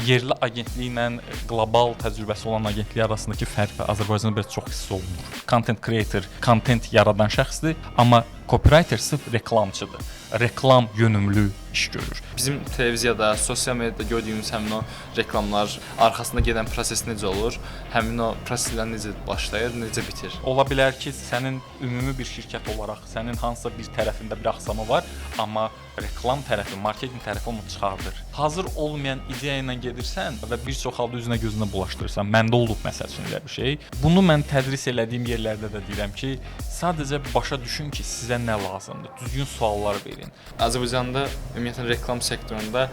yerli agentliklə qlobal təcrübəsi olan agentlik arasındakı fərq Azərbaycanda biraz çox hiss olunur. Content creator, content yaradan şəxsdir, amma copywriter sırf reklamçıdır. Reklam yönümlü iş görür. Bizim televiziyada, sosial mediada gördüyümüz həmin o reklamlar, arxasında gedən proses necə olur, həmin o proseslər necə başlayır, necə bitir? Ola bilər ki, sənin ümumi bir şirkət olaraq sənin hansısa bir tərəfində bir axsamı var, amma reklam tərəfi, marketinq tərəfi onu çıxardır. Hazır olmayan ideya ilə gedirsən və bir çox halda üzünə gözünə bulaşdırırsan. Məndə olub məsəl üçün elə bir şey. Bunu mən tədris elədiyim yerlərdə də deyirəm ki, sadəcə başa düşün ki, sizə nə lazımdır. Düzgün suallar verin. Azərbaycanda ümumiyyətlə reklam sektorunda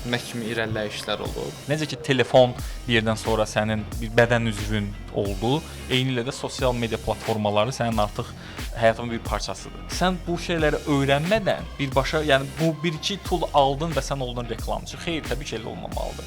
nə kimi irəliləyişlər olub? Necə ki, telefon bir yerdən sonra sənin bir bədən üzvün oldu, eynilə də sosial media platformaları sənin artıq həyatının bir parçasıdır. Sən bu şeyləri öyrənmədən birbaşa, yəni bu bir-iki tool aldın və sən oldun reklamçı. Xeyr, təbii ki, elə olmamalıdır.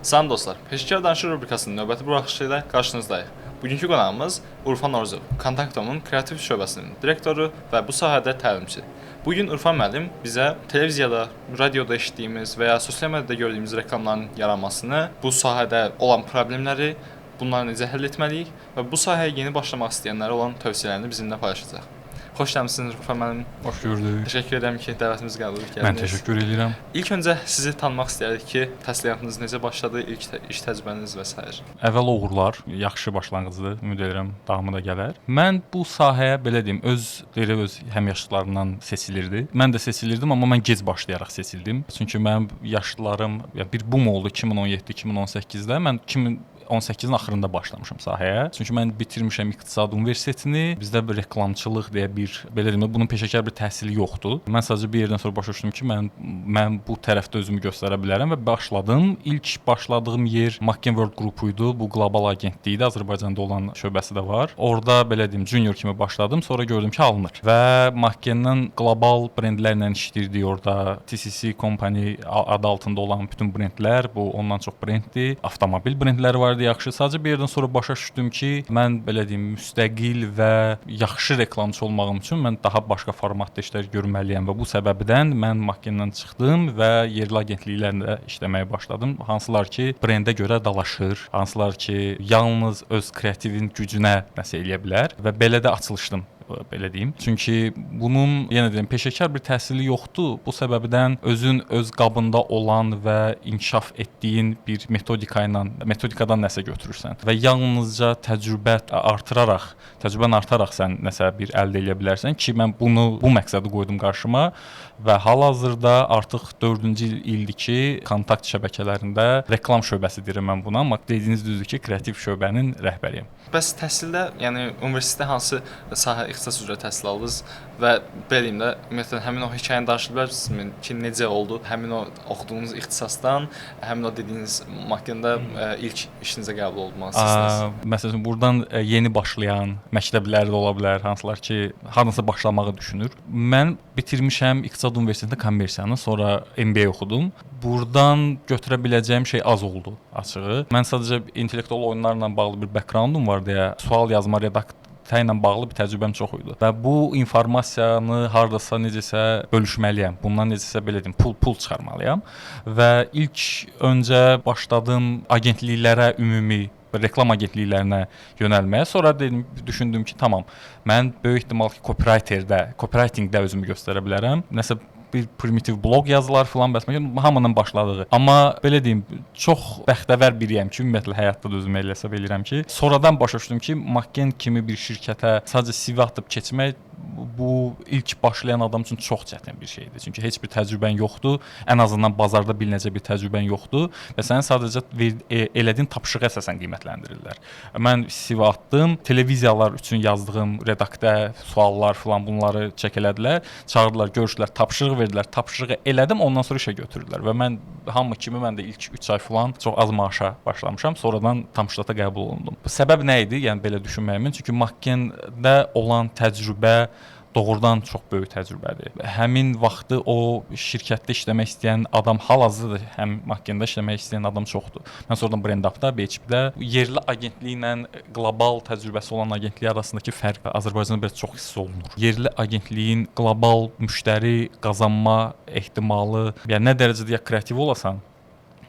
Salam dostlar, Peşəkar Danışır rubrikasının növbəti buraxışı ilə qarşınızdayıq. Bugünkü qonağımız Urfan Orzov, Kontaktomun kreativ şöbəsinin direktoru və bu sahədə təlimçi. Bugün Urfan müəllim bizə televiziyada, radioda eşitdiyimiz və ya sosial mediada gördüyümüz reklamların yaranmasını, bu sahədə olan problemləri, bunları necə həll etməliyik və bu sahəyə yeni başlamaq istəyənlərə olan tövsiyələrini bizimlə paylaşacaq. Xoş gəlmisiniz Urfan müəllim. Xoş gördük. Təşəkkür edirəm ki, dəvətimizi qəbul etdiniz. Mən təşəkkür edirəm. İlk öncə sizi tanımaq istəyirdik ki, təhsilatınız necə başladı, ilk iş təcrübəniz və s. Əvvəl uğurlar, yaxşı başlanğıcdır. Ümid edirəm davamı da gələr. Mən bu sahəyə belə deyim, öz həmyaşıdlarımdan seçilirdi. Mən də seçilirdim, amma mən gec başlayaraq seçildim. Çünki mənim yaşlarım bir boom oldu 2017-2018-də. Mən 2018-in axırında başlamışam sahəyə. Çünki mən bitirmişəm İqtisad Universitetini. Bizdə bir reklamçılıq deyə belə deyim, bunun peşəkar bir təhsili yoxdur. Mən sadəcə bir yerdən sonra başa düşdüm ki, mən bu tərəfdə özümü göstərə bilərəm və başladım. İlk başladığım yer McCain World qrupu idi. Bu qlobal agentliyi də Azərbaycanda olan şöbəsi də var. Orada belə deyim, junior kimi başladım. Sonra gördüm ki, alınır. Və McCain-dən qlobal brendlərlə işləyirdik orada. TCC Company adı altında olan bütün brendlər, bu ondan çox brenddir. Avtomobil brendləri var. Yaxşı. Sadəcə bir yerdən sonra başa düşdüm ki, mən belə deyim, müstəqil və yaxşı reklamçı olmağım üçün mən daha başqa formatda işlər görməliyəm və bu səbəbdən mən McCain-dən çıxdım və yerli agentliklərlə işləməyə başladım. Hansılar ki, brendə görə dalaşır, hansılar ki, yalnız öz kreativin gücünə nəsə eləyə bilər və belə də açılışdım. Belə deyim. Çünki bunun, yenə deyim, peşəkar bir təhsili yoxdur. Bu səbəbdən özün öz qabında olan və inkişaf etdiyin bir metodikadan nəsə götürürsən və yalnızca təcrübən artaraq sən nəsə bir əldə edə bilərsən ki, mən bu məqsədi qoydum qarşıma və hal-hazırda artıq 4-cü ildir ki, kontakt şəbəkələrində reklam şöbəsi deyirəm mən buna, amma dediyiniz düzdür ki, kreativ şöbənin rəhbəriyəm. Bəs təhsildə, yəni universitetdə hansı sahə ixtisas üzrə təhsil aldınız və beləyim də ümumiyyətlə həmin o hekayəni danışa bilərsinizmi ki, necə oldu? Həmin o oxuduğunuz ixtisasdan, həmin o dediyiniz McCain-də ilk işinizə qəbul olmalısınız. Məsələn, buradan yeni başlayan məktəblər də ola bilər, hansılar ki, hardansa başlamağı düşünür. Mən bitirmişəm İqtisad Universitetində kommersiyanı, sonra MBA oxudum. Buradan götürə biləcəyim şey az oldu, açığı. Mən sadəcə intellektual oyunlarla bağlı bir backgroundum var deyə sual yazma, redaksiya ilə bağlı bir təcrübəm çox idi. Və bu informasiyanı hardasa necəsə bölüşməliyəm. Bundan necəsə belə deyim, pul çıxarmalıyam. Və ilk öncə başladım agentliklərə ümumi reklam agentliklərinə yönəlməyə. Sonra düşündüm ki, tamam, mən böyük ehtimal ki, copywritingdə özümü göstərə bilərəm. Nəsə bir primitiv blog yazılar filan bəs hamının başladığı. Amma belə deyim, çox bəxtəvər biriyəm ki, ümumiyyətlə həyatda da özümü elə hesab edirəm ki, sonradan başa düşdüm ki, McCain kimi bir şirkətə sadəcə CV atıb keçmək bu ilk başlayan adam üçün çox çətin bir şeydir. Çünki heç bir təcrübən yoxdur. Ən azından bazarda bilinəcək bir təcrübən yoxdur və sənin sadəcə elədiyin tapşırığa əsasən qiymətləndirirlər. Mən CV atdım, televiziyalar üçün yazdığım redaktə suallar filan bunları çək elədilər, çağırdılar, görüşdülər, tapşırıq verdilər, tapşırığı elədim, ondan sonra işə götürdülər və mən hamı kimi mən də ilk 3 ay filan çox az maaşa başlamışam, sonradan tam ştata qəbul olundum. Səbəb nə idi? Yəni belə düşünməyimin, çünki McCain-də olan təcrübə doğrudan çox böyük təcrübədir. Həmin vaxtı o şirkətdə işləmək istəyən adam hal-hazırda həm Makində işləmək istəyən adam çoxdur. Mən sonradan Brendapda, BHP-də yerli agentliklə qlobal təcrübəsi olan agentlik arasındakı fərq Azərbaycanda biraz çox hiss olunur. Yerli agentliyin qlobal müştəri qazanma ehtimalı, yəni nə dərəcədə ya kreativ olasan,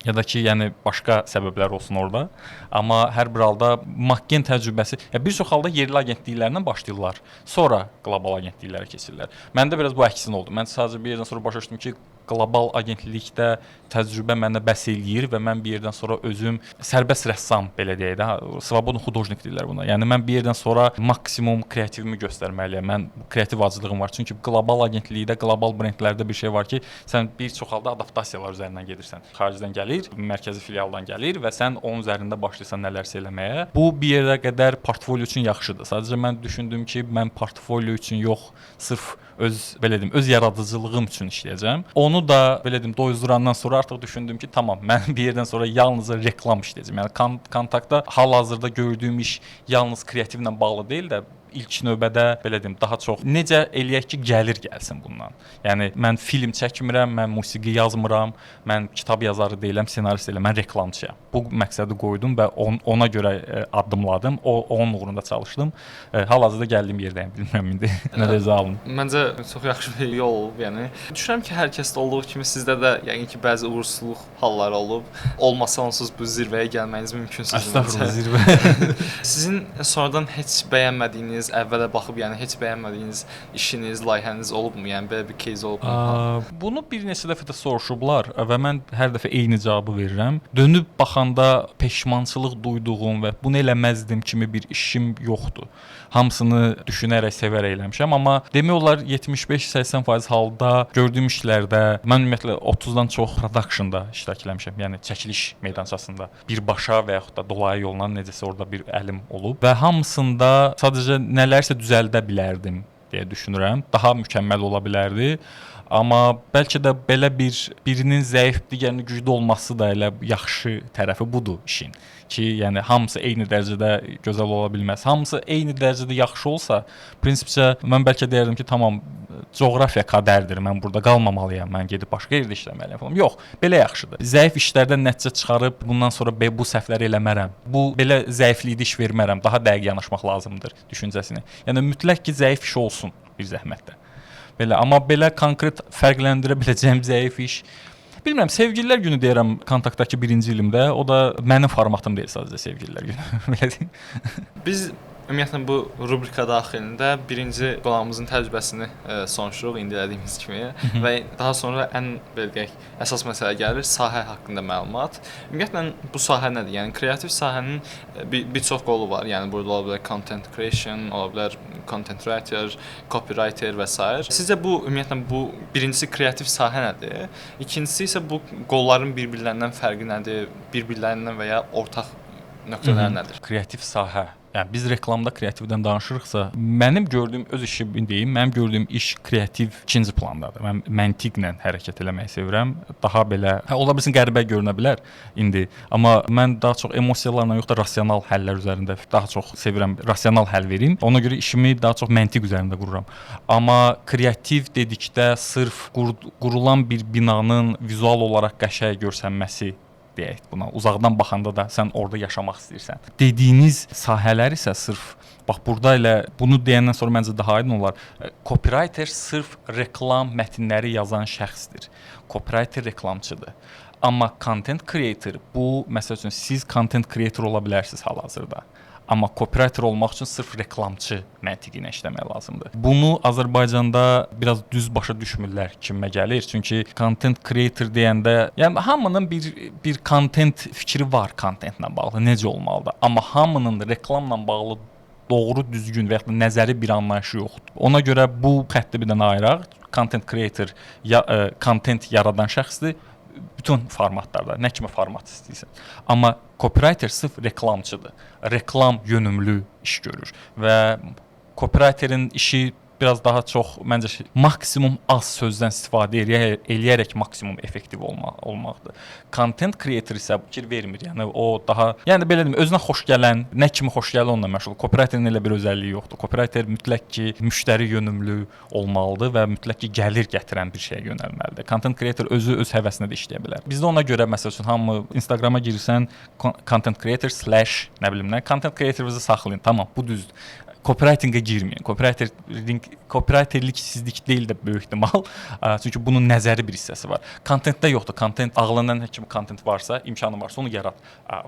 ya da ki, yəni başqa səbəblər olsun orada. Amma hər bir halda Makken təcrübəsi, bir çox halda yerli agentliklərlə başlayırlar, sonra qlobal agentliklərə keçirlər. Məndə biraz bu əksin oldu. Mən sadəcə bir yerdən sonra başa düşdüm ki, qlobal agentlikdə təcrübə mənə bəs eləyir və mən bir yerdən sonra özüm sərbəst rəssam belə deyək də, svobodный художник deyirlər buna. Yəni mən bir yerdən sonra maksimum kreativimi göstərməliyəm. Mən kreativ acılığım var. Çünki qlobal agentlikdə, qlobal brendlərdə bir şey var ki, sən bir çox halda adaptasiyalar üzərindən gedirsən. Xaricdən gəlir, mərkəzi filialdan gəlir və sən onun üzərində başlayırsan nələrsə eləməyə. Bu bir yerə qədər portfolio üçün yaxşıdır. Sadəcə mən düşündüm ki, mən portfolio üçün yox, sırf öz belə deyim, öz yaradıcılığım üçün işləyəcəm. Onu da belə deyim, doyuzdurandan sonra artıq düşündüm ki, tamam, mən bir yerdən sonra yalnız reklam işləyəcəm. Yəni kontaktda hal-hazırda gördüyüm iş yalnız kreativlə bağlı deyil də, ilk növbədə belə deyim, daha çox necə eləyək ki, gəlir gəlsin bundan. Yəni mən film çəkmirəm, mən musiqi yazmıram, mən kitab yazarı deyiləm, ssenarist deyiləm, mən reklamçıyam. Bu məqsədi qoydum və ona görə addımladım. Onun uğrunda çalışdım. Hal-hazırda gəldiyim yerdəyim, bilmirəm indi nə də zalım. Məncə çox yaxşı bir yol olub, yəni. Düşünürəm ki, hər kəsdə olduğu kimi sizdə də yəqin ki, bəzi uğursuzluq halları olub. Olmasa onsuz bu zirvəyə gəlməyiniz mümkünsüz. Əstəğfurullah, zirvə. Sizin sonradan heç bəyənmədiyiniz, əvvələ baxıb, yəni heç bəyənmədiyiniz işiniz, layihəniz olubmu? Yəni belə bir case olubmu? Bunu bir neçə dəfə də soruşublar və mən hər dəfə eyni cavabı verirəm. Dönüb baxanda peşmançılıq duyduğum və bunu eləməzdim kimi bir işim yoxdur. Hamısını düşünərək, sevərək eləmişəm, amma demək olar 75-80% halda gördüyüm işlərdə mən ümumiyyətlə 30-dan çox productionda iştirak eləmişəm. Yəni çəkiliş meydançasında birbaşa və yaxud da dolayı yolla necəsə orada bir əlim olub və hamısında sadəcə nələrsə düzəldə bilərdim deyə düşünürəm. Daha mükəmməl ola bilərdi. Amma bəlkə də belə birinin zəif, digərinin güclü olması da elə yaxşı tərəfi budur işin. Ki, yəni hamısı eyni dərəcədə gözəl ola bilməz. Hamısı eyni dərəcədə yaxşı olsa, prinsipcə mən bəlkə deyərdim ki, tamam, coğrafiya qədərdir. Mən burada qalmamalıyam. Mən gedib başqa yerdə işləməliyəm falan. Yox, belə yaxşıdır. Zəif işlərdən nəticə çıxarıb bundan sonra bu səhvləri eləmərəm. Bu belə zəiflikdə iş vermərəm. Daha dəqiq yanaşmaq lazımdır düşüncəsini. Yəni mütləq ki, zəif iş olsun bir zəhmətdə. Belə, amma belə konkret fərqləndirə biləcəyim zəif iş. Bilmirəm, Sevgililər günü deyirəm kontaktdakı 1-ci ilimdə. O da mənim formatım deyil sadəcə Sevgililər günü. Belə deyim. Biz ümumiyyətlə bu rubrika daxilində birinci qonağımızın təcrübəsini soruşuruq indi dediyimiz kimi və daha sonra ən belə deyək, əsas məsələ gəlir sahə haqqında məlumat. Ümumiyyətlə bu sahə nədir? Yəni kreativ sahənin bir çox qolu var. Yəni burada ola bilər content creation, ola bilər content writer, copywriter və s. Sizcə bu ümumiyyətlə bu birincisi kreativ sahə nədir? İkincisi isə bu qolların bir-birlərindən fərqi nədir? Bir-birlərindən və ya ortaq nöqtələr nədir? Kreativ sahə. Yəni biz reklamda kreativdən danışırıqsa, mənim gördüyüm öz işimi deyim, mənim gördüyüm iş kreativ ikinci plandadır. Mən məntiqlə hərəkət eləməyi sevirəm. Daha belə, ola bilsin qəribə görünə bilər indi, amma mən daha çox emosiyalarla yox da rasional həllər üzərində daha çox sevirəm. Rasional həll verim. Ona görə işimi daha çox məntiq üzərində qururam. Amma kreativ dedikdə sırf qurulan bir binanın vizual olaraq qəşəng görsənməsi deyək buna. Uzaqdan baxanda da sən orada yaşamaq istəyirsən. Dediyiniz sahələr isə sırf bax burada elə bunu deyəndən sonra məncə daha aydın olar. Copywriter sırf reklam mətnləri yazan şəxsdir. Copywriter reklamçıdır. Amma content creator bu məsəl üçün siz content creator ola bilərsiniz hal-hazırda. Amma copywriter olmaq üçün sırf reklamçı məntiqi ilə işləmək lazımdır. Bunu Azərbaycanda biraz düz başa düşmürlər kimə gəlir. Çünki content creator deyəndə, yəni hamının bir content fikri var contentlə bağlı, necə olmalıdır. Amma hamının reklamla bağlı doğru, düzgün və ya nəzəri bir anlayışı yoxdur. Ona görə bu xətti bir dənə ayıraq. Content creator content yaradan şəxsdir. Bütün formatlarda, nə kimi format istəyirsən. Amma copywriter sırf reklamçıdır. Reklam yönümlü iş görür və copywriterin işi biraz daha çox məncə maksimum az sözdən istifadə eləyərək maksimum effektiv olmaqdır. Content creator isə fikir vermir. Yəni o daha, yəni belə deyim, özünə xoş gələn, nə kimi xoş gəlir onunla məşğul. Copywriterin elə bir özəlliyi yoxdur. Copywriter mütləq ki, müştəri yönümlü olmalıdır və mütləq ki, gəlir gətirən bir şeyə yönəlməlidir. Content creator özü öz həvəsinə də işləyə bilər. Bizdə ona görə məsəl üçün hamı Instagrama girirsən, content creator / nə bilim nə, content creator-ınızı saxlayın. Tamam, bu düzdür. Copywriting-ə girməyin. Copywriterlik sizlik deyil də böyük ehtimal. Çünki bunun nəzəri bir hissəsi var. Contentdə yoxdur. Content ağlından nə kimi content varsa, imkanı varsa onu yarat.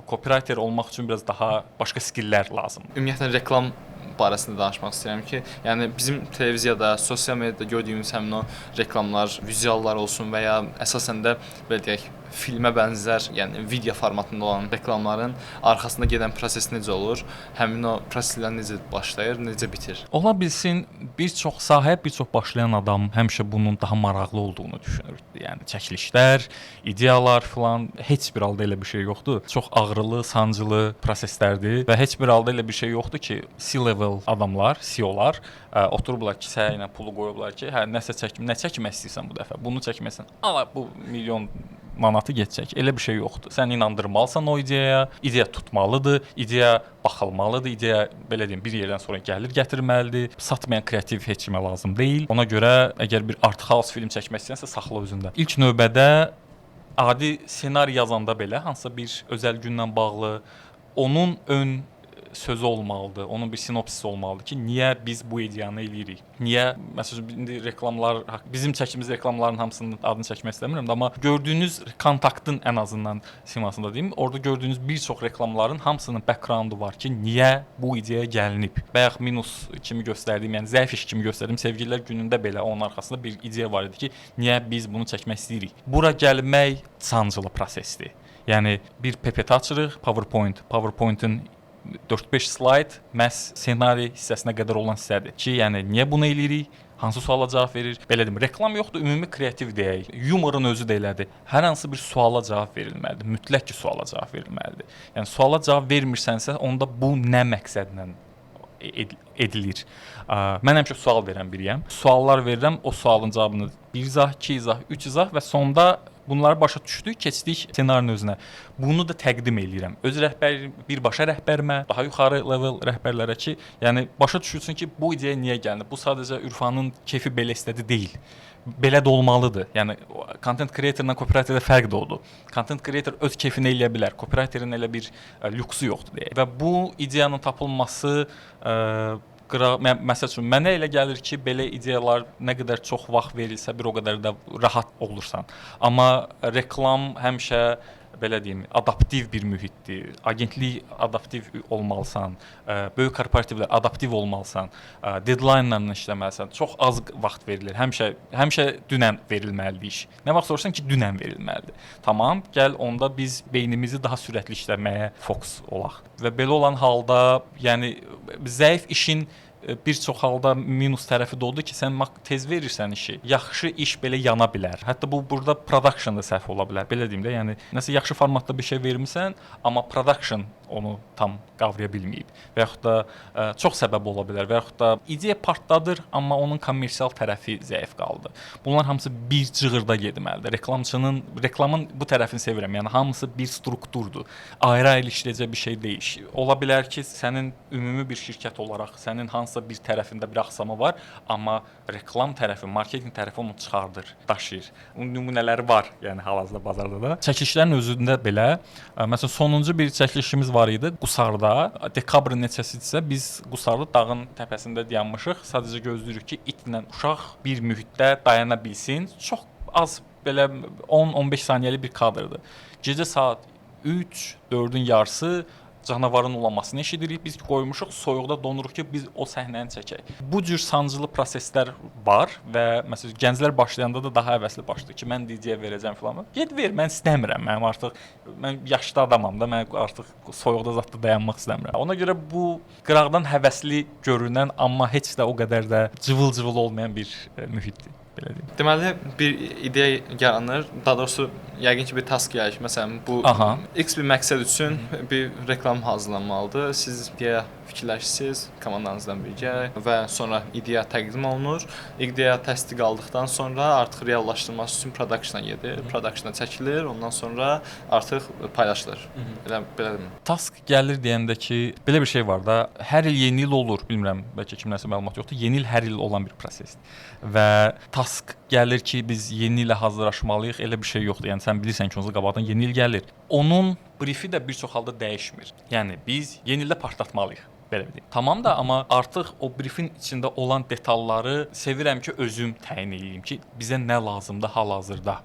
Copywriter olmaq üçün biraz daha başqa skilllər lazımdır. Ümumiyyətlə reklam barəsində danışmaq istəyirəm ki, yəni bizim televiziyada, sosial mediada gördüyümüz həmin o reklamlar, vizuallar olsun və ya əsasən də belə deyək, filmə bənzər, yəni video formatında olan reklamların arxasında gedən proses necə olur? Həmin o proseslər necə başlayır, necə bitir? Ola bilsin, bir çox sahəyə bir çox başlayan adam həmişə bunun daha maraqlı olduğunu düşünür. Yəni çəkilişlər, ideyalar filan, heç bir halda elə bir şey yoxdur. Çox ağrılı, sancılı proseslərdir və heç bir halda elə bir şey yoxdur ki, C-level adamlar, CEO-lar oturublar kisə ilə pulu qoyublar ki, hə nəsə nə çəkmək istəyirsən bu dəfə? Bunu çəkməsən. Ala bu milyon manatı getəcək. Elə bir şey yoxdur. Sən inandırmalısan o ideyaya, ideya tutmalıdır, ideya baxılmalıdır, ideya belə deyim, bir yerdən sonra gəlir gətirməlidir. Satmayan kreativ heç kimə lazım deyil. Ona görə əgər bir art house film çəkmək istəyirsən, saxla özündə. İlk növbədə adi ssenari yazanda belə hansısa bir özəl günlə bağlı onun ön sözü olmalıdır, onun bir sinopsisi olmalıdır ki, niyə biz bu ideyanı eləyirik? Niyə, məsələn, indi reklamlar, bizim çəkdiyimiz reklamların hamısının adını çəkmək istəmirəm, amma gördüyünüz kontaktın ən azından simasında deyim, orada gördüyünüz bir çox reklamların hamısının backgroundu var ki, niyə bu ideyaya gəlinib? Bayaq minus kimi göstərdiyim, yəni zəif iş kimi göstərdiyim Sevgililər günündə belə onun arxasında bir ideya var idi ki, niyə biz bunu çəkmək istəyirik? Bura gəlmək sancılı prosesdir. Yəni bir PPT açırıq, PowerPoint-ın 4-5 slayd məhz ssenari hissəsinə qədər olan hissədir ki, yəni niyə bunu eləyirik? Hansı suala cavab verir? Belə deyim, reklam yoxdur, ümumi kreativ deyək. Yumorun özü də elədir. Hər hansı bir suala cavab verilməlidir. Mütləq ki, suala cavab verilməlidir. Yəni suala cavab vermirsənsə, onda bu nə məqsədlə edilir? Mən həmişə sual verən biriyəm. Suallar verirəm, o sualın cavabını 1 izah, 2 izah, 3 izah və sonda bunları başa düşdük, keçdik ssenarinin özünə. Bunu da təqdim eləyirəm. Öz birbaşa rəhbərimə, daha yuxarı level rəhbərlərə ki, yəni başa düşülsün ki, bu ideya niyə gəldi? Bu sadəcə Ürfanın keyfi belə istədi deyil. Belə də olmalıdır. Yəni content creatorla copywriterdə fərq də odur. Content creator öz keyfini eləyə bilər. Copywriterin elə bir lüksu yoxdur deyə. Və bu ideyanın tapılması məsəl üçün mənə elə gəlir ki, belə ideyalar nə qədər çox vaxt verilsə, bir o qədər də rahat olursan. Amma reklam həmişə belə deyim, adaptiv bir mühitdir. Agentlik adaptiv olmalısan, böyük korporativlər adaptiv olmalısan, deadline-larla işləməlisən. Çox az vaxt verilir. Həmişə dünən verilməlidir iş. Nə vaxt soruşsan ki, dünən verilməlidir. Tamam, gəl onda biz beynimizi daha sürətli işləməyə fokus olaq. Və belə olan halda, yəni zəif işin bir çox halda minus tərəfi də odur ki, sən tez verirsən işi, yaxşı iş belə yana bilər. Hətta bu burada production da səhv ola bilər. Belə deyim də, yəni nəsə yaxşı formatda bir şey vermisən, amma production onu tam qavraya bilməyib. Və yaxud da çox səbəb ola bilər. Və yaxud da ideya partladır, amma onun kommersial tərəfi zəif qaldı. Bunlar hamısı bir cığırda getməlidir. Reklamın bu tərəfini sevirəm. Yəni hamısı bir strukturdur. Ayrı-ayrı işləyəcək bir şey deyil. Ola bilər ki, sənin ümumi bir şirkət olaraq sənin hansısa bir tərəfində bir axsama var, amma reklam tərəfi, marketinq tərəfi onu çıxardır, daşıyır. Onun nümunələri var, yəni hal-hazırda bazarda da. Çəkilişlərin özündə belə, məsələn, sonuncu bir çəkilişimiz var idi Qusarda. Dekabrın neçəsidirsə biz Qusarda dağın təpəsində dayanmışıq. Sadəcə gözləyirik ki, itlə uşaq bir mühitdə dayana bilsin. Çox az belə 10-15 saniyəlik bir kadrdır. Gecə saat 3-4-ün yarısı canavarın ulamasını eşidirik. Biz qoymuşuq, soyuqda donuruq ki, biz o səhnəni çəkək. Bu cür sancılı proseslər var və məsələn gənclər başlayanda da daha həvəsli başlayır ki, mən DJ verəcəm filan. Get ver, mən istəmirəm. Mən yaşlı adamam da, mən artıq soyuqda zətdə dayanmaq istəmirəm. Ona görə bu qıraqdan həvəsli görünən, amma heç də o qədər də cıvıl-cıvıl olmayan bir mühitdir. Deməli, bir ideya yaranır, daha doğrusu yəqin ki bir task gəlir. Məsələn, bu X bir məqsəd üçün bir reklam hazırlanmalıdır. Siz ideya fikirləşirsiniz komandanızdan birgə və sonra ideya təqdim olunur. İdeya təsdiq aldıqdan sonra artıq reallaşdırılması üçün production-a gedir. Production-a çəkilir, ondan sonra artıq paylaşılır. Belədirmi? Task gəlir deyəndə ki, belə bir şey var da, hər il yeni il olur, bilmirəm, bəlkə kimlərsə məlumat yoxdur. Yeni il hər il olan bir prosesdir. Və task gəlir ki, biz yeni ilə hazırlaşmalıyıq, elə bir şey yoxdur. Yəni sən bilirsən ki, onsuz qabaqdan yeni il gəlir. Onun brifi də bir çox halda dəyişmir. Yəni biz yeni ildə partlatmalıyıq. Belə deyim. Tamam da, amma artıq o briefin içində olan detalları sevirəm ki, özüm təyin edeyim ki, bizə nə lazımdır hal-hazırda.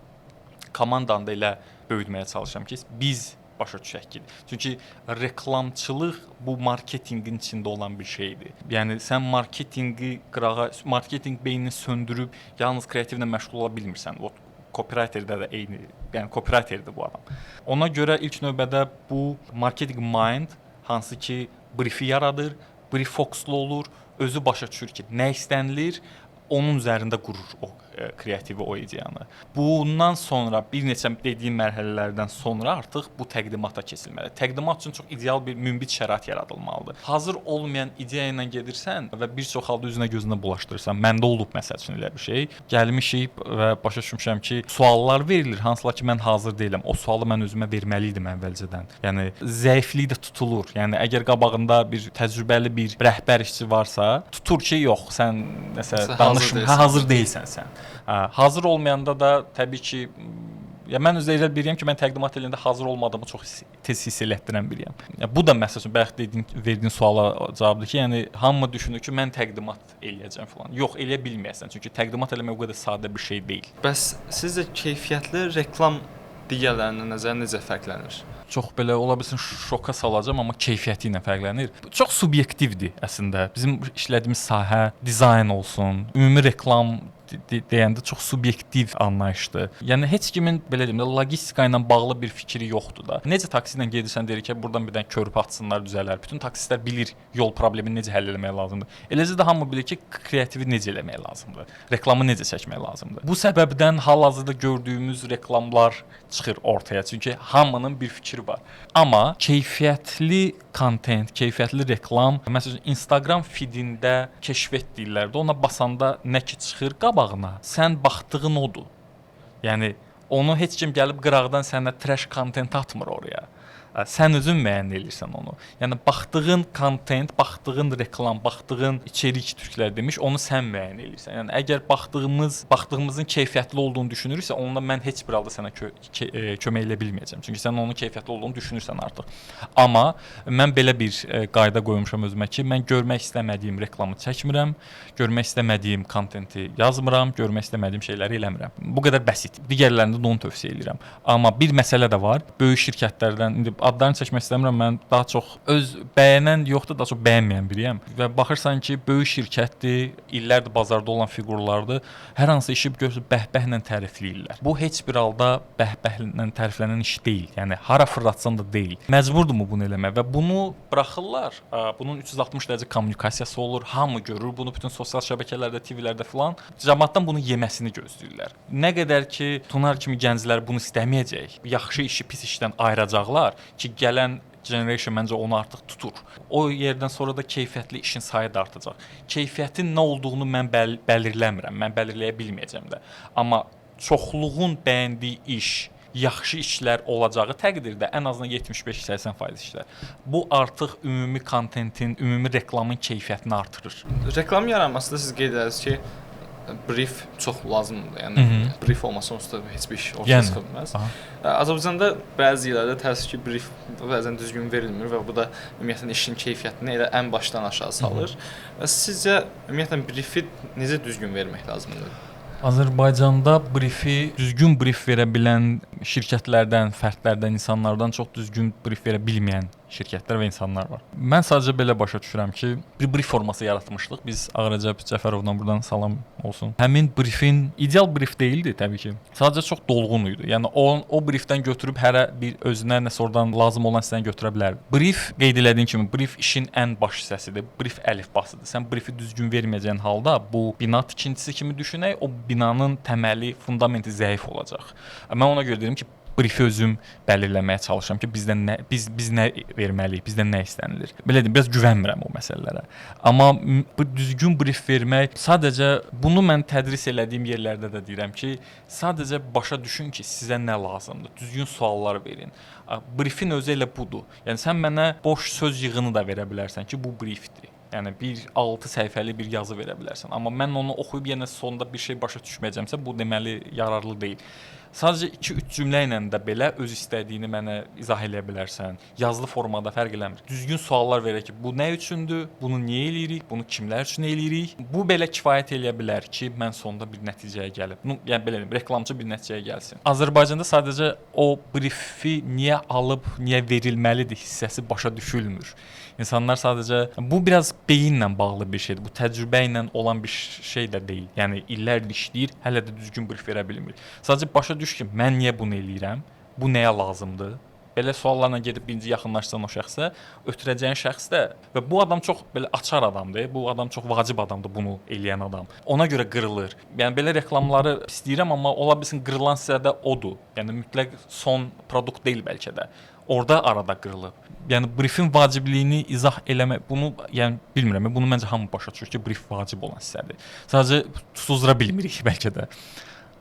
Komandanı da elə böyütməyə çalışıram ki, biz başa düşək ki. Çünki reklamçılıq bu marketinqin içində olan bir şeydir. Yəni sən marketinqi qırağa, marketinq beynini söndürüb yalnız kreativlə məşğul ola bilmirsən. O copywriterdə də eyni, yəni copywriterdir bu adam. Ona görə ilk növbədə bu marketing mind hansı ki briefi yaradır, brief fokuslu olur, özü başa düşür ki, nə istənilir, onun üzərində qurur o kreativi, o ideyanı. Bundan sonra bir neçə dediyim mərhələlərdən sonra artıq bu təqdimata keçilməlidir. Təqdimat üçün çox ideal bir münbit şərait yaradılmalıdır. Hazır olmayan ideya ilə gedirsən və bir çox halda üzünə gözünə bulaşdırırsan. Məndə olub məsəl üçün elə bir şey. Gəlmişik və başa düşmüşəm ki, suallar verilir, hansılar ki mən hazır deyiləm. O sualı mən özümə verməli idim əvvəlcədən. Yəni zəiflik də tutulur. Yəni əgər qabağında bir təcrübəli bir rəhbər işçi varsa, tutur ki, yox, sən nəsə hazır deyilsən sən. Hazır olmayanda da təbii ki, ya mən özü elə biriyəm ki, mən təqdimat eləyəndə hazır olmadığımı çox tez hiss elətdirən biriyəm. Ya bu da məsəl üçün bayaq verdiyin suala cavabdır ki, yəni hamı düşünür ki, mən təqdimat eləyəcəm falan. Yox, eləyə bilməyəsən. Çünki təqdimat eləmək o qədər sadə bir şey deyil. Bəs sizcə keyfiyyətli reklam digərlərindən necə fərqlənir? Çox belə ola bilsin şoka salacağam, amma keyfiyyəti ilə fərqlənir. Çox subyektivdir əslində. Bizim işlədiyimiz sahə dizayn olsun, ümumi reklam deyəndə çox subyektiv anlayışdır. Yəni heç kimin belə deyim də logistika ilə bağlı bir fikri yoxdur da. Necə taksi ilə gedirsən deyir ki, burdan bir dənə körpü açsınlar, düzələr. Bütün taksistlər bilir yol problemini necə həll etmək lazımdır. Eləcə də hamı bilir ki, kreativi necə eləmək lazımdır. Reklamı necə çəkmək lazımdır. Bu səbəbdən hal-hazırda gördüyümüz reklamlar çıxır ortaya. Çünki hamının bir fikri var. Amma keyfiyyətli kontent, keyfiyyətli reklam, məsələn Instagram feedində kəşf etdiklər də ona basanda nə ki çıxır qabağına, sən baxdığın odur. Yəni onu heç kim gəlib qıraqdan sənə trash kontent atmır oraya. Sən özün müəyyən edirsən onu. Yəni baxdığın kontent, baxdığın reklam, baxdığın içerik türklər demiş, onu sən müəyyən edirsən. Yəni əgər baxdığımızın keyfiyyətli olduğunu düşünürsə, onunla mən heç bir halda sənə kömək edə bilməyəcəm. Çünki sən onun keyfiyyətli olduğunu düşünürsən artıq. Amma mən belə bir qayda qoymuşam özümə ki, mən görmək istəmədiyim reklamı çəkmirəm, görmək istəmədiyim kontenti yazmıram, görmək istəmədiyim şeyləri eləmirəm. Bu qədər bəsit. Digərlərini də onu tövsiyə edirəm. Amma bir məsələ də var. Böyük şirkətlərdən indi adlarını çəkmək istəmirəm, mən daha çox öz bəyənən yoxdur, daha çox bəyənməyən biriyəm. Və baxırsan ki, böyük şirkətdir, illərdir bazarda olan fiqurlardır. Hər hansı işi görürsən bəhbəhlə tərifləyirlər. Bu heç bir halda bəhbəhlə təriflənən iş deyil. Yəni hara fırlatsan da deyil. Məcburdurmu bunu eləmək və bunu buraxırlar. Bunun 360 dərəcə kommunikasiyası olur. Hamı görür bunu bütün sosial şəbəkələrdə, TV-lərdə filan. Cəmaatdan bunu yeməsini gözləyirlər. Nə qədər ki, Tunar kimi gənclər bunu istəməyəcək, yaxşı işi pis işdən ayıracaqlar ki, gələn generation məncə onu artıq tutur. O yerdən sonra da keyfiyyətli işin sayı da artacaq. Keyfiyyətin nə olduğunu mən bəlirləmirəm, mən belirləyə bilməyəcəm də. Amma çoxluğun bəyəndiyi iş, yaxşı işlər olacağı təqdirdə ən azından 75-80% işlər. Bu artıq ümumi kontentin, ümumi reklamın keyfiyyətini artırır. Reklam yaranmasında siz qeyd edirsiniz ki, brief çox lazımdır. Yəni brief olmasa onsuz da heç bir iş ortaya çıxa bilməz. Azərbaycanda bəzi yerlərdə təəssüf ki, brief bəzən düzgün verilmir və bu da ümumiyyətlə işin keyfiyyətini elə ən başdan aşağı salır. Sizcə ümumiyyətlə briefi necə düzgün vermək lazımdır? Azərbaycanda brifi, düzgün brief verə bilən şirkətlərdən, fərdlərdən, insanlardan çox düzgün brief verə bilməyən şirkətlər və insanlar var. Mən sadəcə belə başa düşürəm ki, bir brief forması yaratmışdıq. Biz Ağrəcəb Cəfərovla buradan salam olsun. Həmin briefin ideal brief deyildi təbii ki. Sadəcə çox dolğun idi. Yəni o briefdən götürüb hərə bir özünə nəsə oradan lazım olan hissəni götürə bilər. Brief qeyd elədiyin kimi brief işin ən baş hissəsidir. Brief əlifbasıdır. Sən briefi düzgün verməyəcəyin halda bu bina tikintisi kimi düşünək, o binanın təməli, fundamenti zəif olacaq. Mən ona görə deyirəm ki, brifi özüm bəlirləməyə çalışıram ki, biz nə verməliyik, bizdən nə istənilir. Belə deyim, biraz güvənmirəm o məsələlərə. Amma bu düzgün brif vermək, sadəcə bunu mən tədris elədiyim yerlərdə də deyirəm ki, sadəcə başa düşün ki, sizə nə lazımdır. Düzgün suallar verin. Brifin özü elə budur. Yəni sən mənə boş söz yığını da verə bilərsən ki, bu brifdir. Yəni bir 6 səhifəli bir yazı verə bilərsən. Amma mən onu oxuyub yenə sonda bir şey başa düşməyəcəmsə, bu deməli yararlı deyil. Sadəcə 2-3 cümlə ilə də belə öz istədiyini mənə izah eləyə bilərsən. Yazılı formada fərq eləmir. Düzgün suallar verək ki, bu nə üçündür? Bunu niyə eləyirik? Bunu kimlər üçün eləyirik? Bu belə kifayət eləyə bilər ki, mən sonda bir nəticəyə gəlib. Yəni belə deyim, reklamçı bir nəticəyə gəlsin. Azərbaycanda sadəcə o brifi niyə alıb, niyə verilməlidir hissəsi başa düşülmür. İnsanlar sadəcə bu biraz beyinlə bağlı bir şeydir. Bu təcrübə ilə olan bir şey də deyil. Yəni illərdir işləyir, hələ də düzgün brif verə bilmir. Sadəcə başa düş ki, mən niyə bunu eləyirəm? Bu nəyə lazımdır? Belə suallarla gedib birinci yaxınlaşsan o şəxsə, ötürəcəyin şəxs də və bu adam çox belə açar adamdır. Bu adam çox vacib adamdır bunu eləyən adam. Ona görə qırılır. Yəni belə reklamları istəyirəm, amma ola bilsin qırılan hissədə odur. Yəni mütləq son produkt deyil bəlkə də. Orada arada qırılıb. Yəni brifin vacibliyini izah eləmək, bunu yəni bilmirəm. Bunu məncə hamı başa düşür ki, brif vacib olan hissədir. Sadəcə susdura bilmirik bəlkə də.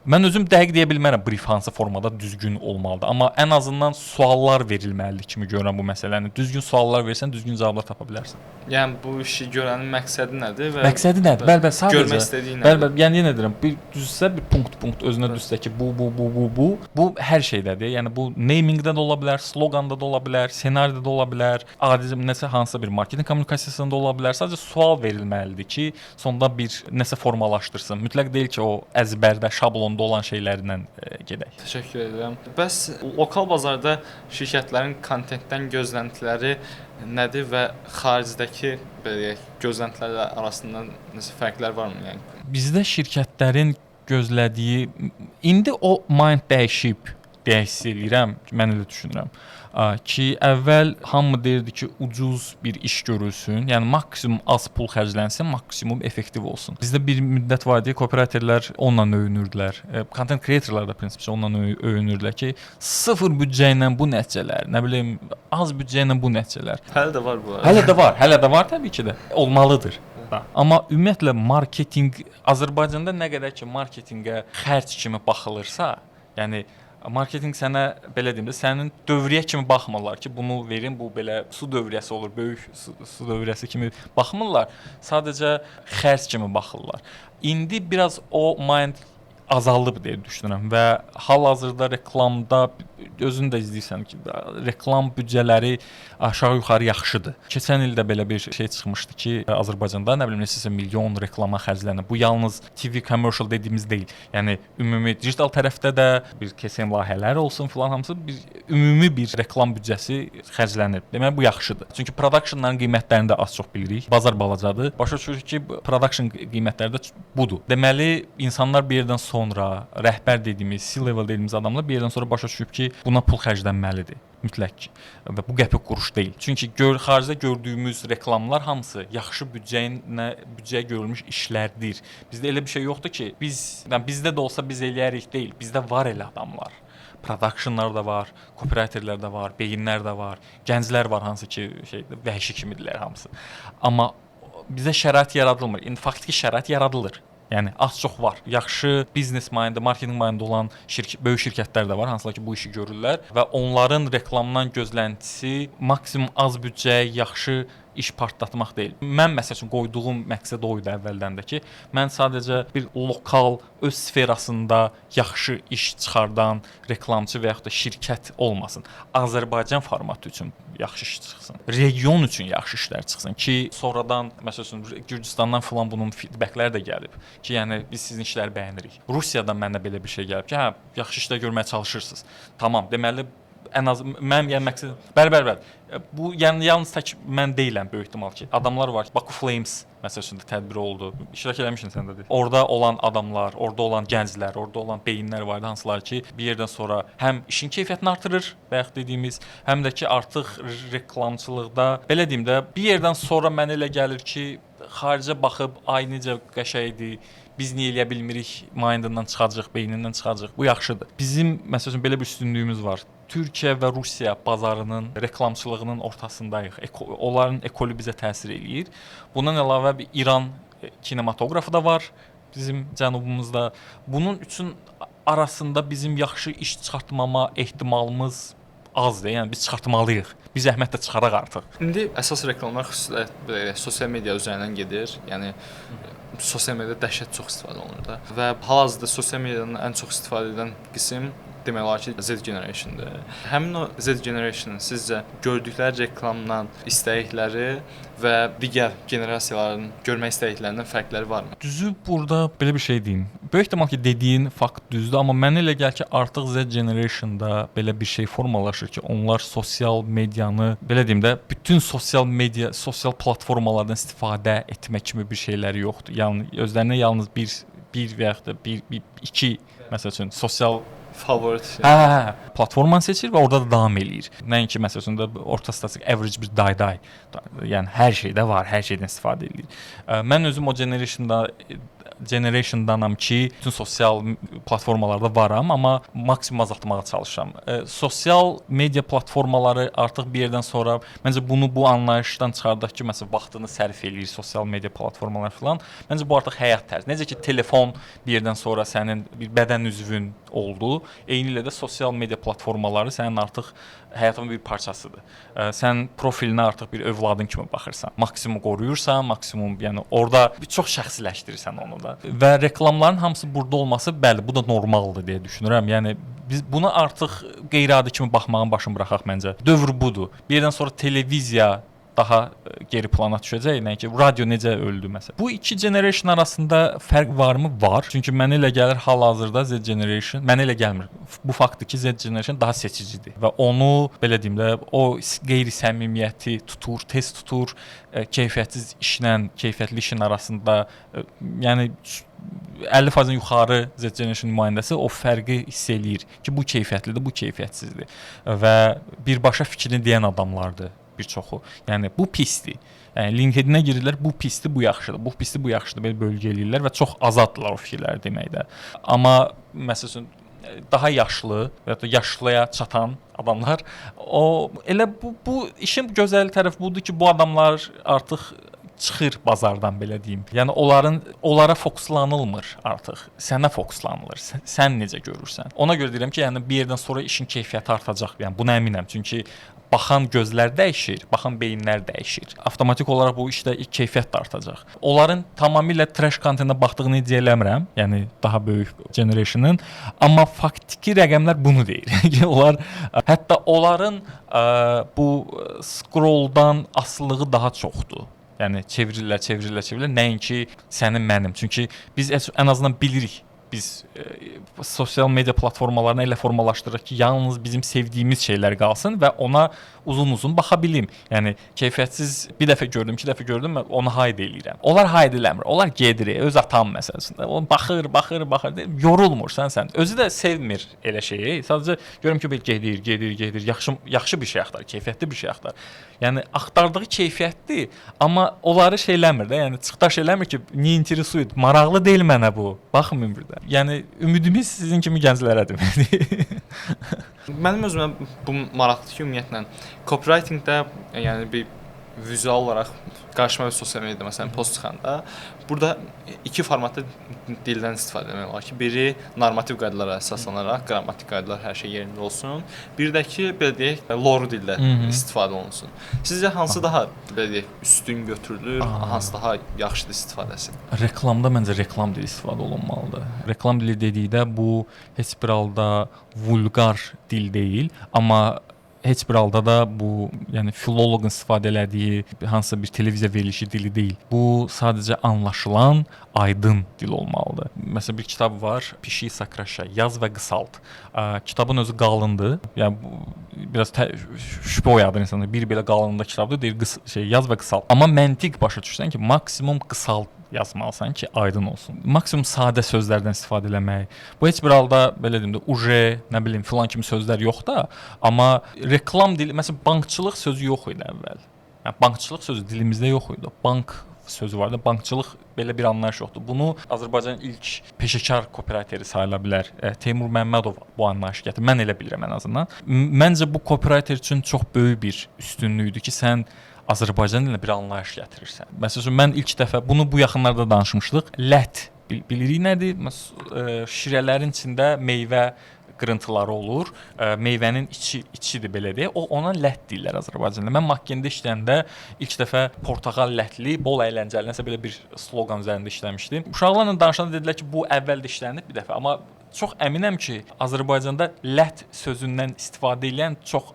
Mən özüm dəqiq deyə bilmərəm brif hansı formada düzgün olmalıdır, amma ən azından suallar verilməlidir kimi görürəm bu məsələni. Düzgün suallar versən, düzgün cavablar tapa bilərsən. Yəni bu işi görənin məqsədi nədir və məqsədi nədir? Bəli, sadəcə görmək istədiyi nədir? Bəli, yəni yenə deyirəm, bir düzsə bir punkt özünə düzsə ki, bu hər şeydədir. Yəni bu namingdə də ola bilər, sloqanda da ola bilər, ssenaridə də ola bilər, adi nəsə hansısa bir marketinq kommunikasiyasında ola bilər. Sadəcə sual verilməlidir ki, sonda bir nəsə formalaşdırsın. Mütləq deyil ki, o əzbərdə, şablonda olan şeylərlə gedək. Təşəkkür edirəm. Bəs lokal bazarda şirkətlərin kontentdən gözləntiləri nədir və xaricdəki belə deyək, gözləntilər arasında nəsə fərqlər varmı? Yəni bizdə şirkətlərin gözlədiyi indi o mind dəyişib deyə hiss edirəm, mən elə düşünürəm. Ki əvvəl hamı deyirdi ki, ucuz bir iş görülsün, yəni maksimum az pul xərclənsin, maksimum effektiv olsun. Bizdə bir müddət var idi, operatorlar onunla öyünürdülər. Content creatorlar da prinsipcə onunla öyünürdülər ki, sıfır büdcə ilə bu nəticələr, nə bilim, az büdcə ilə bu nəticələr. Hələ də var bu. Hələ də var təbii ki də. Olmalıdır. Amma ümumiyyətlə marketinq Azərbaycanda nə qədər ki marketinqə xərc kimi baxılırsa, yəni marketinq sənə belə deyim də, sənin dövriyyə kimi baxmırlar ki, bunu verin, bu belə su dövriyyəsi olur, böyük su dövriyyəsi kimi baxmırlar. Sadəcə xərc kimi baxırlar. İndi biraz o mind azalıb deyə düşünürəm və hal-hazırda reklamda özün də izləyirsən ki, reklam büdcələri aşağı-yuxarı yaxşıdır. Keçən ildə belə bir şey çıxmışdı ki, Azərbaycanda nə bilim neçəsə milyon reklama xərclənir. Bu yalnız TV commercial dediyimiz deyil. Yəni ümumi digital tərəfdə də bir KSM layihələri olsun filan hamısı bir ümumi bir reklam büdcəsi xərclənir. Deməli bu yaxşıdır. Çünki productionların qiymətlərini də az-çox bilirik. Bazar balacadır. Başa düşürük ki, production qiymətləri də budur. Deməli insanlar bir yerdən sonra rəhbər dediyimiz, C-level dediyimiz adamlar bir yerdən sonra başa düşüb ki, buna pul xərclənməlidir. Mütləq ki. Və bu qəpik quruş deyil. Çünki xaricdə gördüyümüz reklamlar hamısı yaxşı büdcəyə görülmüş işlərdir. Bizdə elə bir şey yoxdur ki, bizdə də olsa biz eləyərik deyil. Bizdə var elə adamlar. Productionlar da var, operatorlar da var, beyinlər də var, gənclər var hansı ki, vəhşi kimidirlər hamısı. Amma bizə şərait yaradılmır. İndi faktiki şərait yaradılır. Yəni az-çox var. Yaxşı biznes mayında, marketinq mayında olan böyük şirkətlər də var, hansılar ki bu işi görürlər və onların reklamdan gözləntisi maksimum az büdcəyə yaxşı iş partlatmaq deyil. Mən məsəl üçün qoyduğum məqsəd o idi əvvəldən də ki, mən sadəcə bir lokal öz sferasında yaxşı iş çıxardan reklamçı və yaxud da şirkət olmasın. Azərbaycan formatı üçün yaxşı iş çıxsın. Region üçün yaxşı işlər çıxsın ki, sonradan məsəl üçün Gürcüstandan falan bunun feedbackləri də gəlib ki, yəni biz sizin işləri bəyənirik. Rusiyadan mənə belə bir şey gəlib ki, hə, yaxşı işlər görməyə çalışırsınız. Tamam, deməli ən az mən yəni məqsəd bəli. Bu yəni yalnız tək mən deyiləm böyük ehtimal ki. Adamlar var ki, Baku Flames məsəl üçün tədbiri oldu. İştirak eləmişsən sən də. Orada olan adamlar, orada olan gənclər, orada olan beyinlər var idi, hansılar ki, bir yerdən sonra həm işin keyfiyyətini artırır, bayaq dediyimiz, həm də ki, artıq reklamçılıqda belə deyim də, bir yerdən sonra mənə elə gəlir ki, xaricə baxıb ay necə qəşəngdir, biz niyə eləyə bilmirik, mindından çıxacağıq, beynindən çıxacağıq. Bu yaxşıdır. Bizim məsələn belə bir üstünlüyümüz var. Türkiyə və Rusiya bazarının reklamçılığının ortasındayıq. Onların ekolu bizə təsir eləyir. Bundan əlavə bir İran kinematoqrafı da var bizim cənubumuzda. Bunun üçün arasında bizim yaxşı iş çıxartmama ehtimalımız azdır. Yəni biz çıxartmalıyıq. Biz zəhmət də çıxaraq artıq. İndi əsas reklamlar xüsusilə belə sosial media üzərindən gedir. Yəni sosial mediada dəhşət çox istifadə olunur da. Və hal-hazırda sosial medianın ən çox istifadə edən qism demək olar ki, Z generation-dır. Həmin o Z generation sizcə gördükləri reklamdan istədikləri və digər generasiyaların görmək istədiklərindən fərqləri varmı? Düzü burada belə bir şey deyim. Böyük ehtimal ki, dediyin fakt düzdür, amma mənə elə gəlir ki, artıq Z generation-da belə bir şey formalaşır ki, onlar sosial medianı, belə deyim də, bütün sosial media, sosial platformalardan istifadə etmək kimi bir şeyləri yoxdur. Yəni özlərinə yalnız bir və yaxud da iki məsəl üçün sosial favorit platformanı seçir və orada da davam eləyir. Nəinki məsələn də orta statik average bir day. Yəni hər şeydə var, hər şeydən istifadə edir. Mən özüm o generationdanam ki, bütün sosial platformalarda varam, amma maksimum azaltmağa çalışıram. Sosial media platformaları artıq bir yerdən sonra məncə bunu bu anlayışdan çıxardaq ki, məsələn vaxtını sərf eləyir sosial media platformalar filan. Məncə bu artıq həyat tərzi. Necə ki telefon bir yerdən sonra sənin bir bədən üzvün oldu, eyni ilə də sosial media platformaları sənin artıq həyatının bir parçasıdır. Sən profilinə artıq bir övladın kimi baxırsan. Maksimum qoruyursan, maksimum yəni orada çox şəxsiləşdirirsən onu da. Və reklamların hamısı burada olması, bəli, bu da normaldır deyə düşünürəm. Yəni biz buna artıq qeyri-adi kimi baxmağın başını buraxaq məncə. Dövr budur. Bir yerdən sonra televiziya daha geri plana düşəcək, nəinki radio necə öldü məsələn. Bu iki generation arasında fərq varmı? Var. Çünki mənə elə gəlir hal-hazırda Z generation, mənə elə gəlmir. Bu faktdır ki, Z generation daha seçicidir və onu belə deyim də, o qeyri-səmimiyyəti tutur, tez tutur, keyfiyyətsiz işlə, keyfiyyətli işin arasında, yəni 50% yuxarı Z generation nümayəndəsi o fərqi hiss eləyir ki, bu keyfiyyətlidir, bu keyfiyyətsizdir və birbaşa fikrini deyən adamlardır bir çoxu. Yəni bu pisdir. Yəni LinkedIn-ə girirlər, bu pisdir, bu yaxşıdır. Bu pisdir, bu yaxşıdır. Belə bölgə eləyirlər və çox azaddılar o fikirləri deməkdə. Amma məsələn daha yaşlı və ya da yaşlıya çatan adamlar o elə bu işin gözəl tərəfi budur ki, bu adamlar artıq çıxır bazardan belə deyim. Yəni onlara fokuslanılmır artıq. Sənə fokuslanılır. Sən necə görürsən? Ona görə deyirəm ki, yəni bir yerdən sonra işin keyfiyyəti artacaq. Yəni buna əminəm. Çünki baxan gözlər dəyişir, baxan beyinlər dəyişir. Avtomatik olaraq bu işdə keyfiyyət də artacaq. Onların tamamilə trash kontentə baxdığını iddia eləmirəm, yəni daha böyük generation'ın, amma faktiki rəqəmlər bunu deyir. Onlar hətta onların bu scrolldan asılılığı daha çoxdur. Yəni çevirirlər, nəinki sənin mənim. Çünki biz ən azından bilirik. Biz sosial media platformalarını elə formalaşdırırıq ki, yalnız bizim sevdiyimiz şeylər qalsın və ona uzun-uzun baxa bilim. Yəni keyfiyyətsiz bir dəfə gördüm, iki dəfə gördüm, mən onu hayd eləyirəm. Onlar hayd eləmir. Onlar gedir, öz atam məsələsində. O baxır, yorulmursan sən. Özü də sevmir elə şeyi. Sadəcə görürəm ki, belə gedir. Yaxşı bir şey axtarır, keyfiyyətli bir şey axtarır. Yəni axtardığı keyfiyyətli, amma onları şeyləmir də, yəni çıxdaş eləmir ki, niyə interesuет, maraqlı deyil mənə bu. Baxmayın bir də. Yəni ümidimiz sizin kimi gənclərədir. Mənim özümə bu maraqlıdır ki, ümumiyyətlə copywritingdə, yəni bir vizual olaraq qarşıma bir sosial mediada məsələn post çıxanda burada iki formatda dildən istifadə etmək olar ki, biri normativ qaydalara əsaslanaraq, qrammatik qaydalar hər şey yerində olsun. Bir də ki, belə deyək, loru dildə istifadə olunsun. Sizcə hansı daha belə deyək, üstün götürülür, hansı daha yaxşıdır istifadəsi? Reklamda məncə reklam dili istifadə olunmalıdır. Reklam dili dedikdə bu heç bir halda vulqar dil deyil, amma heç bir halda da bu, yəni filoloqun istifadə elədiyi hansısa bir televiziya verilişi dili deyil. Bu sadəcə anlaşılan, aydın dil olmalıdır. Məsələn bir kitab var, Pişi Sakraşa, yaz və qısalt. Kitabın özü qalındır. Yəni biraz şübhə oyadır insanda. Bir belə qalınlığında kitabdır, deyir yaz və qısalt. Amma məntiq başa düşsən ki, maksimum qısalt yazmalısan ki, aydın olsun. Maksimum sadə sözlərdən istifadə eləmək. Bu heç bir halda belə deyim də uje, nə bilim, filan kimi sözlər yox da, amma reklam dili, məsələn, bankçılıq sözü yox idi əvvəl. Yəni bankçılıq sözü dilimizdə yox idi. Bank sözü var da, bankçılıq belə bir anlayış yoxdur. Bunu Azərbaycanın ilk peşəkar copywriteri sayıla bilər. Teymur Məmmədov bu anlayışı gətirdi. Mən elə bilirəm ən azından. Məncə bu copywriter üçün çox böyük bir üstünlükdür ki, sən Azərbaycan dilinə bir anlayış gətirirsən. Məsələn, mən ilk dəfə bunu bu yaxınlarda danışmışdıq. Lət bilirik nədir? Şirələrin içində meyvə qırıntıları olur. Meyvənin içidir belə deyə. Ona lət deyirlər Azərbaycanda. Mən Makkendə işləyəndə ilk dəfə portağal lətli, bol əyləncəli nəsə belə bir sloqan üzərində işləmişdim. Uşaqlarla danışanda dedilər ki, bu əvvəl də işlənib bir dəfə, amma çox əminəm ki, Azərbaycanda lət sözündən istifadə edən çox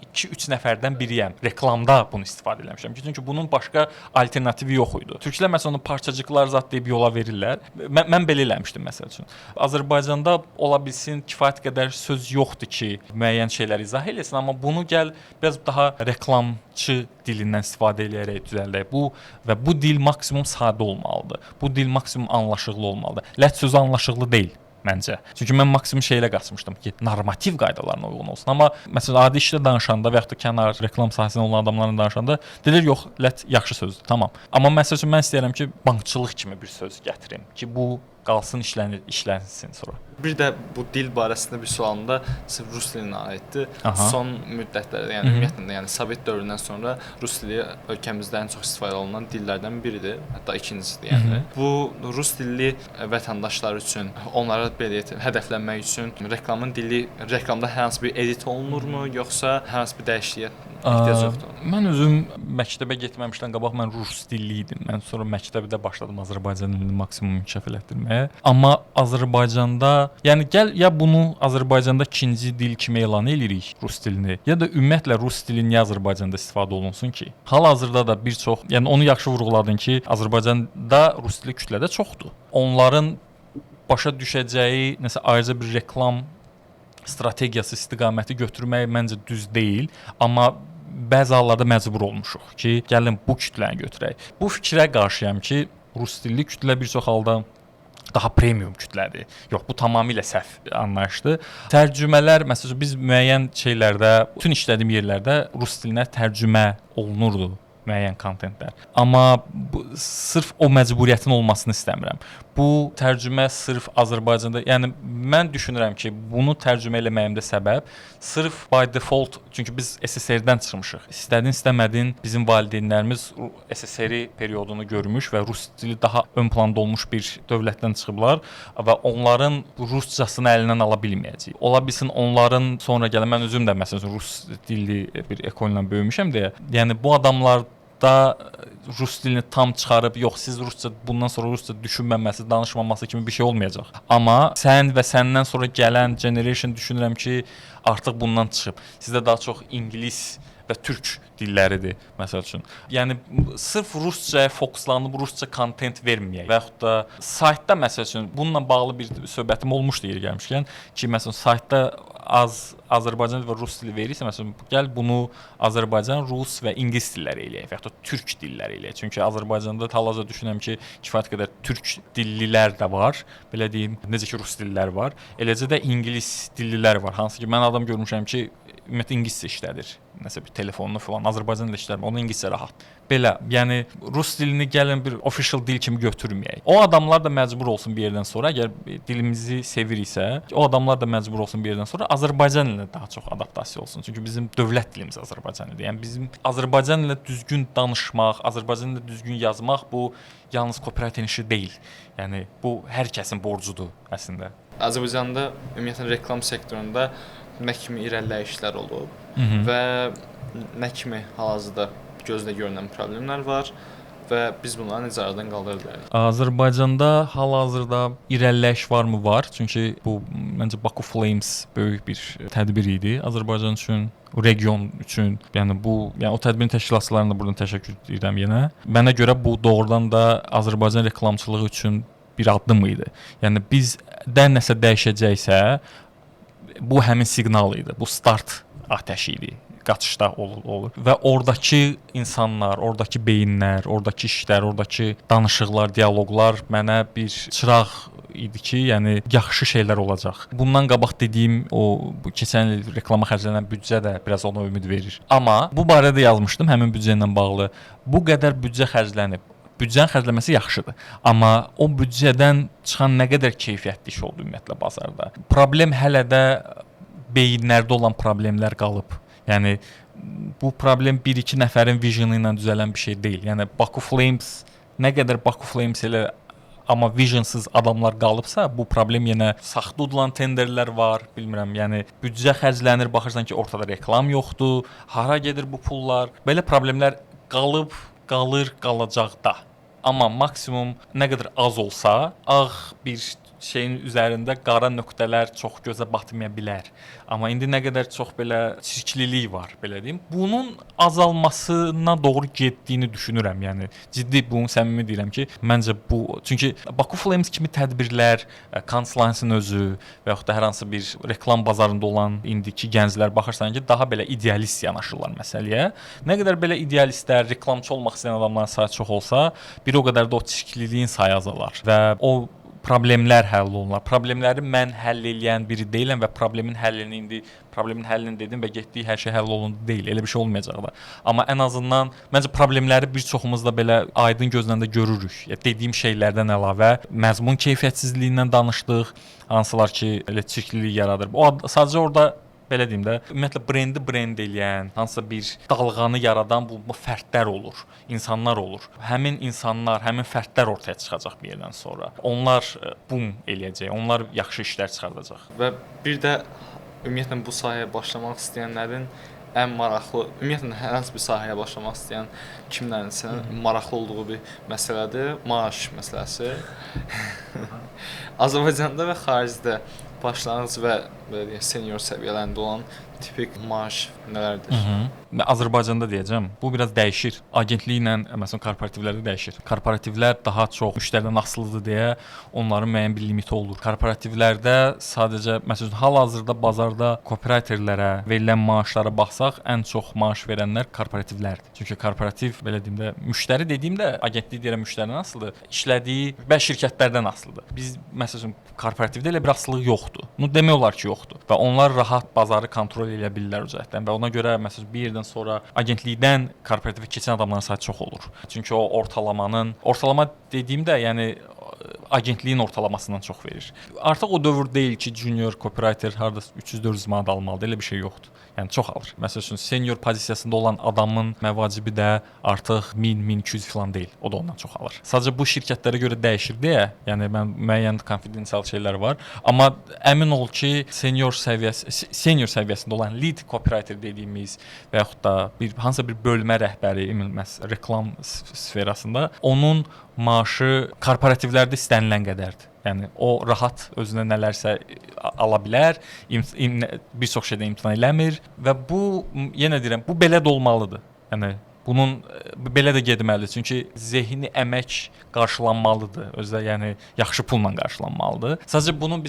2-3 nəfərdən biriyəm. Reklamda bunu istifadə etmişəm. Çünki bunun başqa alternativi yox idi. Türklər məsələn onu parçacıqlar zat deyib yola verirlər. Mən belə eləmişdim məsəl üçün. Azərbaycanda ola bilsin kifayət qədər söz yoxdur ki, müəyyən şeyləri izah eləsin, amma bunu gəl biraz daha reklamçı dilindən istifadə edərək düzəldək. Bu dil maksimum sadə olmalıdır. Bu dil maksimum anlaşılır olmalıdır. Lət sözü anlaşılır deyil məncə. Çünki mən maksimum şeylə qaçmışdım ki, normativ qaydalarına uyğun olsun. Amma məsələn adi işdə danışanda və yaxud da kənar reklam sahəsində olan adamlarla danışanda deyirlər yox, lət yaxşı sözdür. Tamam. Amma məsəl üçün mən istəyirəm ki, bankçılıq kimi bir söz gətirim ki, bu qalsın işlənsin sonra. Bir də bu dil barəsində bir sualımda sırf rus dilinə aiddir. Aha. Son müddətlərdə, yəni ümumiyyətlə də, yəni Sovet dövründən sonra rus dili ölkəmizdə ən çox istifadə olunan dillərdən biridir, hətta ikincisidir yəni. Bu rus dilli vətəndaşlar üçün, onlara belə hədəflənmək üçün reklamda hər hansı bir edit olunurmu, yoxsa hər hansı bir dəyişikliyə ehtiyac yoxdur? Mən özüm məktəbə getməmişdən qabaq mən rus dilli idim. Mən sonra məktəbdə başladım Azərbaycan dilini maksimum inkişaf elətdirməyə. Amma Azərbaycanda, yəni gəl ya bunu Azərbaycanda ikinci dil kimi elan edirik rus dilini, ya da ümumiyyətlə rus dili niyə Azərbaycanda istifadə olunsun ki? Hal-hazırda da bir çox, yəni onu yaxşı vurğuladın ki, Azərbaycanda rus dili kütlədə çoxdur. Onların başa düşəcəyi nəsə ayrıca bir reklam strategiyası istiqaməti götürmək məncə düz deyil, amma bəzi hallarda məcbur olmuşuq ki, gəlin bu kütləni götürək. Bu fikrə qarşıyam ki, rus dilli kütlə bir çox halda daha premium kütlədir. Yox, bu tamamilə səhv anlayışdır. Tərcümələr, məsələn, biz müəyyən şeylərdə, bütün işlədiyim yerlərdə rus dilinə tərcümə olunurdu müəyyən kontentlər. Amma sırf o məcburiyyətin olmasını istəmirəm. Bu tərcümə sırf Azərbaycanda, yəni mən düşünürəm ki, bunu tərcümə eləməyimdə səbəb sırf by default, çünki biz SSR-dən çıxmışıq. İstədin, istəmədin bizim valideynlərimiz SSR periodunu görmüş və rus dili daha ön planda olmuş bir dövlətdən çıxıblar və onların ruscasını əlindən ala bilməyəcək. Ola bilsin onların sonra gələn, mən özüm də məsələn rus dilli bir ekollə böyümüşəm deyə, yəni bu adamlar da rus dilini tam çıxarıb, yox siz rusca bundan sonra rusca düşünməməsi, danışmaması kimi bir şey olmayacaq. Amma sən və səndən sonra gələn generation düşünürəm ki, artıq bundan çıxıb. Sizdə daha çox ingilis və türk dilləridir məsəl üçün. Yəni sırf ruscaya fokuslanıb rusca kontent verməyək və yaxud da saytda məsəl üçün bununla bağlı bir söhbətim olmuşdu yeri gəlmişkən ki, məsələn saytda Azərbaycan və rus dili verirsə, məsələn, gəl bunu Azərbaycan, rus və ingilis dilləri eləyək və yaxud da türk dilləri eləyək. Çünki Azərbaycanda hal-hazırda düşünürəm ki, kifayət qədər türk dillilər də var, belə deyim, necə ki rus dilləri var, eləcə də ingilis dillilər var. Hansı ki, mən adam görmüşəm ki, ümumiyyətlə ingiliscə işlədir. Nəsə bir telefonunu falan Azərbaycanla işlədir, onu ingiliscə rahat. Belə, yəni rus dilini gəlin bir official dil kimi götürməyək. O adamlar da məcbur olsun bir yerdən sonra, əgər dilimizi seviriksə, o adamlar da məcbur olsun bir yerdən sonra Azərbaycan dilinə daha çox adaptasiya olsun. Çünki bizim dövlət dilimiz Azərbaycan dilidir. Yəni bizim Azərbaycan dilində düzgün danışmaq, Azərbaycan dilində düzgün yazmaq bu yalnız copywriterin işi deyil. Yəni bu hər kəsin borcudur əslində. Azərbaycanda ümumiyyətlə reklam sektorunda nə kimi irəliləyişlər olub və nə kimi hal-hazırda gözlə görünən problemlər var və biz bunları necə aradan qaldırə bilərik? Azərbaycanda hal-hazırda irəliləyiş varmı? Var. Çünki bu məncə Baku Flames böyük bir tədbir idi Azərbaycan üçün, region üçün. Yəni o tədbirin təşkilatçılarına da buradan təşəkkür edirəm yenə. Mənə görə bu doğrudan da Azərbaycan reklamçılığı üçün bir addım idi. Yəni bizdə nəsə dəyişəcəksə, bu həmin siqnal idi. Bu start atəşi idi. Qaçışda olur. Və oradakı insanlar, oradakı beyinlər, oradakı işlər, oradakı danışıqlar, dialoqlar mənə bir çıraq idi ki, yəni yaxşı şeylər olacaq. Bundan qabaq dediyim o keçən il reklama xərclənən büdcə də biraz ona ümid verir. Amma bu barədə yazmışdım həmin büdcə ilə bağlı. Bu qədər büdcə xərclənib. büdcənin xərcləməsi yaxşıdır. Amma o büdcədən çıxan nə qədər keyfiyyətli iş oldu ümumiyyətlə bazarda. Problem hələ də beyinlərdə olan problemlər qalıb. Yəni bu problem 1-2 nəfərin vizyonu ilə düzələn bir şey deyil. Yəni Baku Flames nə qədər Baku Flames elə amma vizyonsuz adamlar qalıbsa, bu problem yenə saxta udulan tenderlər var, bilmirəm. Yəni büdcə xərclənir, baxırsan ki, ortada reklam yoxdur. Hara gedir bu pullar? Belə problemlər qalıb, qalacaq da. Amma maksimum nə qədər az olsa, ağ bir şeyin üzərində qara nöqtələr çox gözə batmaya bilər. Amma indi nə qədər çox belə çirklilik var, belə deyim. Bunun azalmasına doğru getdiyini düşünürəm. Yəni ciddi bunu səmimi deyirəm ki, məncə bu çünki Baku Flames kimi tədbirlər, Cannes özü və yaxud da hər hansı bir reklam bazarında olan indiki gənclər baxırsan ki, daha belə idealist yanaşırlar məsələyə. Nə qədər belə idealistlər, reklamçı olmaq istəyən adamların sayı çox olsa, bir o qədər də o çirkliliyin sayı azalar və o problemlər həll olunur. Problemləri mən həll edən biri deyiləm və problemin həllini dedim və getdiyi hər şey həll olundu deyil. Elə bir şey olmayacaq da. Amma ən azından məncə problemləri bir çoxumuz da belə aydın gözlə də görürük. Dediyim şeylərdən əlavə məzmun keyfiyyətsizliyindən danışdıq, hansılar ki, elə çirklilik yaradır. O sadəcə orada belə deyim də, ümumiyyətlə brend eləyən, hansısa bir dalğanı yaradan bu fərdlər olur, insanlar olur. Həmin insanlar, həmin fərdlər ortaya çıxacaq bir yerdən sonra. Onlar boom eləyəcək, onlar yaxşı işlər çıxardacaq. Və bir də ümumiyyətlə bu sahəyə başlamaq istəyənlərin ən maraqlı, ümumiyyətlə hər hansı bir sahəyə başlamaq istəyən kimlərinsə maraqlı olduğu bir məsələdir, maaş məsələsi. Azərbaycanda və xaricdə başlanğıc və belə deyək, senior səviyyələrində olan tipik maaş nələrdir? Azərbaycanda deyəcəm, bu biraz dəyişir. Agentliklə, məsələn, korporativlərdə dəyişir. Korporativlər daha çox müştəridən asılıdır deyə onların müəyyən bir limiti olur. Korporativlərdə sadəcə, məsələn, hal-hazırda bazarda operatorlara verilən maaşlara baxsaq, ən çox maaş verənlər korporativlərdir. Çünki korporativ, belə deyim də, müştəri dediyimdə agentlik deyirəm müştəridən asılıdır. İşlədiyi və şirkətlərdən asılıdır. Biz, məsələn, korporativdə elə bir asılılıq yoxdur. Bunu demək olar ki, yoxdur. Və onlar rahat bazarı kontrol edə bilirlər o cəhətdən və ona görə, məsələn, bir yerdən sonra agentlikdən korporativə keçən adamların sayı çox olur. Çünki o ortalama dediyimdə, yəni agentliyin ortalamasından çox verir. Artıq o dövr deyil ki, junior copywriter harda 300-400 manat almalıdır, elə bir şey yoxdur. Yəni çox alır. Məsəl üçün senior pozisiyasında olan adamın məvacibi də artıq 1000-1200 falan deyil. O da ondan çox alır. Sadəcə bu şirkətlərə görə dəyişir deyə, yəni mən müəyyən konfidensial şeylər var, amma əmin ol ki, senior səviyyəsində olan lead copywriter dediyimiz və yaxud da hansısa bir bölmə rəhbəri, reklam sferasında onun maaşı korporativlərdə istənilən qədərdir. Yəni o rahat özünə nələrsə ala bilər, bir çox şeydən imtina eləmir və bu yenə deyirəm, bu belə də olmalıdır. Yəni bunun belə də getməlidir. Çünki zehni əmək qarşılanmalıdır. Özdə yəni yaxşı pulla qarşılanmalıdır. Sadəcə bunun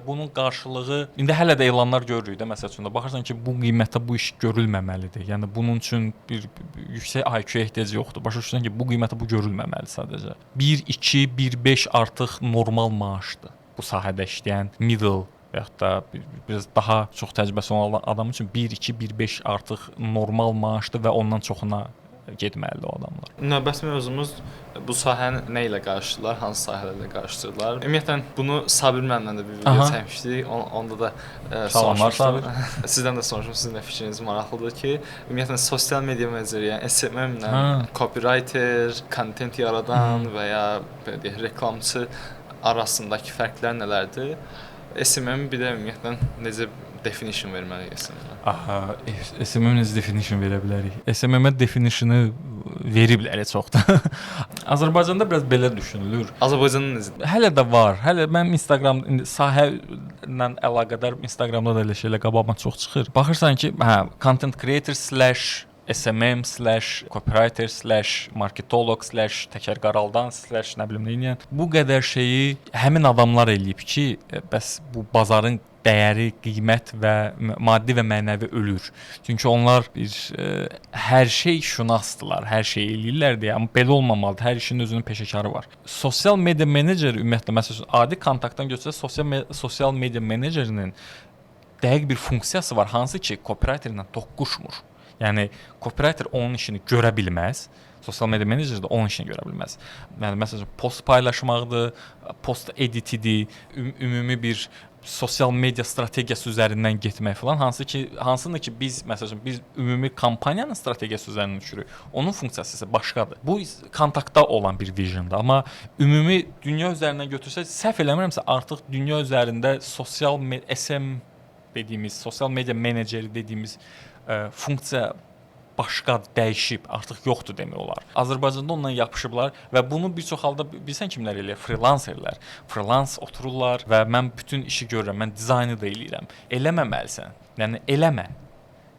bunun qarşılığı indi hələ də elanlar görürük də məsəl üçün də baxırsan ki, bu qiymətə bu iş görülməməlidir. Yəni bunun üçün bir yüksək IQ-yə ehtiyac yoxdur. Başa düşürsən ki, bu qiymətə bu görülməməlidir sadəcə. 1-2, 1-5 artıq normal maaşdır. Bu sahədə işləyən middle və yaxud da biraz daha çox təcrübəsi olan adam üçün 1-2, 1-5 artıq normal maaşdır və ondan çoxuna getməlidir o adamlar. Növbəti mövzumuz bu sahəni nə ilə qarşılayırlar, hansı sahələrlə qarşılayırlar? Ümumiyyətlə bunu Sabir müəllimlə də bir video çəkmişdik. Onda da soruşmuşdum. Sizdən də soruşmuşdum, sizin də fikriniz maraqlıdır ki, ümumiyyətlə sosial media meneceri, yəni SMM-lə copywriter, content yaradan və ya belə deyək, reklamçı arasındakı fərqlər nələrdir? SMM bir də ümumiyyətlə necə definition verməliyik? Aha, SMM necə definition verə bilərik? SMM definitionu veriblər çoxdan. Azərbaycanda biraz belə düşünülür. Azərbaycanda necə? Hələ də var. Hələ mən Instagram sahə ilə əlaqədar Instagramda da elə şeylər qabağıma çox çıxır. Baxırsan ki, content creator / SMM / copywriter / marketolog / təkərqaraldan / nə bilim nə edən bu qədər şeyi həmin adamlar eləyib ki, bəs bu bazarın dəyəri, qiymət və maddi və mənəvi ölür. Çünki onlar bir hər şey şünasdılar, hər şey eləyirlər deyə, amma belə olmamalıdır. Hər işin özünün peşəkarı var. Sosial media meneceri ümumiyyətlə məsələn adi kontaktdan götürsək sosial media menecerinin dəqiq bir funksiyası var, hansı ki, copywriter ilə toqquşmur. Yəni copywriter onun işini görə bilməz. Sosial media menecer də onun işini görə bilməz. Yəni məsələn post paylaşmaqdır, post editidir, ümumi bir sosial media strategiyası üzərindən getmək falan, hansını ki biz məsələn biz ümumi kampaniyanın strategiyası üzərindən düşürük. Onun funksiyası isə başqadır. Bu kontaktda olan bir visiondur, amma ümumi dünya üzərindən götürsək, səhv eləmirəmsə artıq dünya üzərində sosial SM dediyimiz, sosial media meneceri dediyimiz funksiya başqa dəyişib, artıq yoxdur demək olar. Azərbaycanda ondan yapışıblar və bunu bir çox halda bilsən kimlər eləyir? Freelancerlər. Freelance otururlar və mən bütün işi görürəm, mən dizaynı da eləyirəm. Eləməməlisən. Yəni eləmə.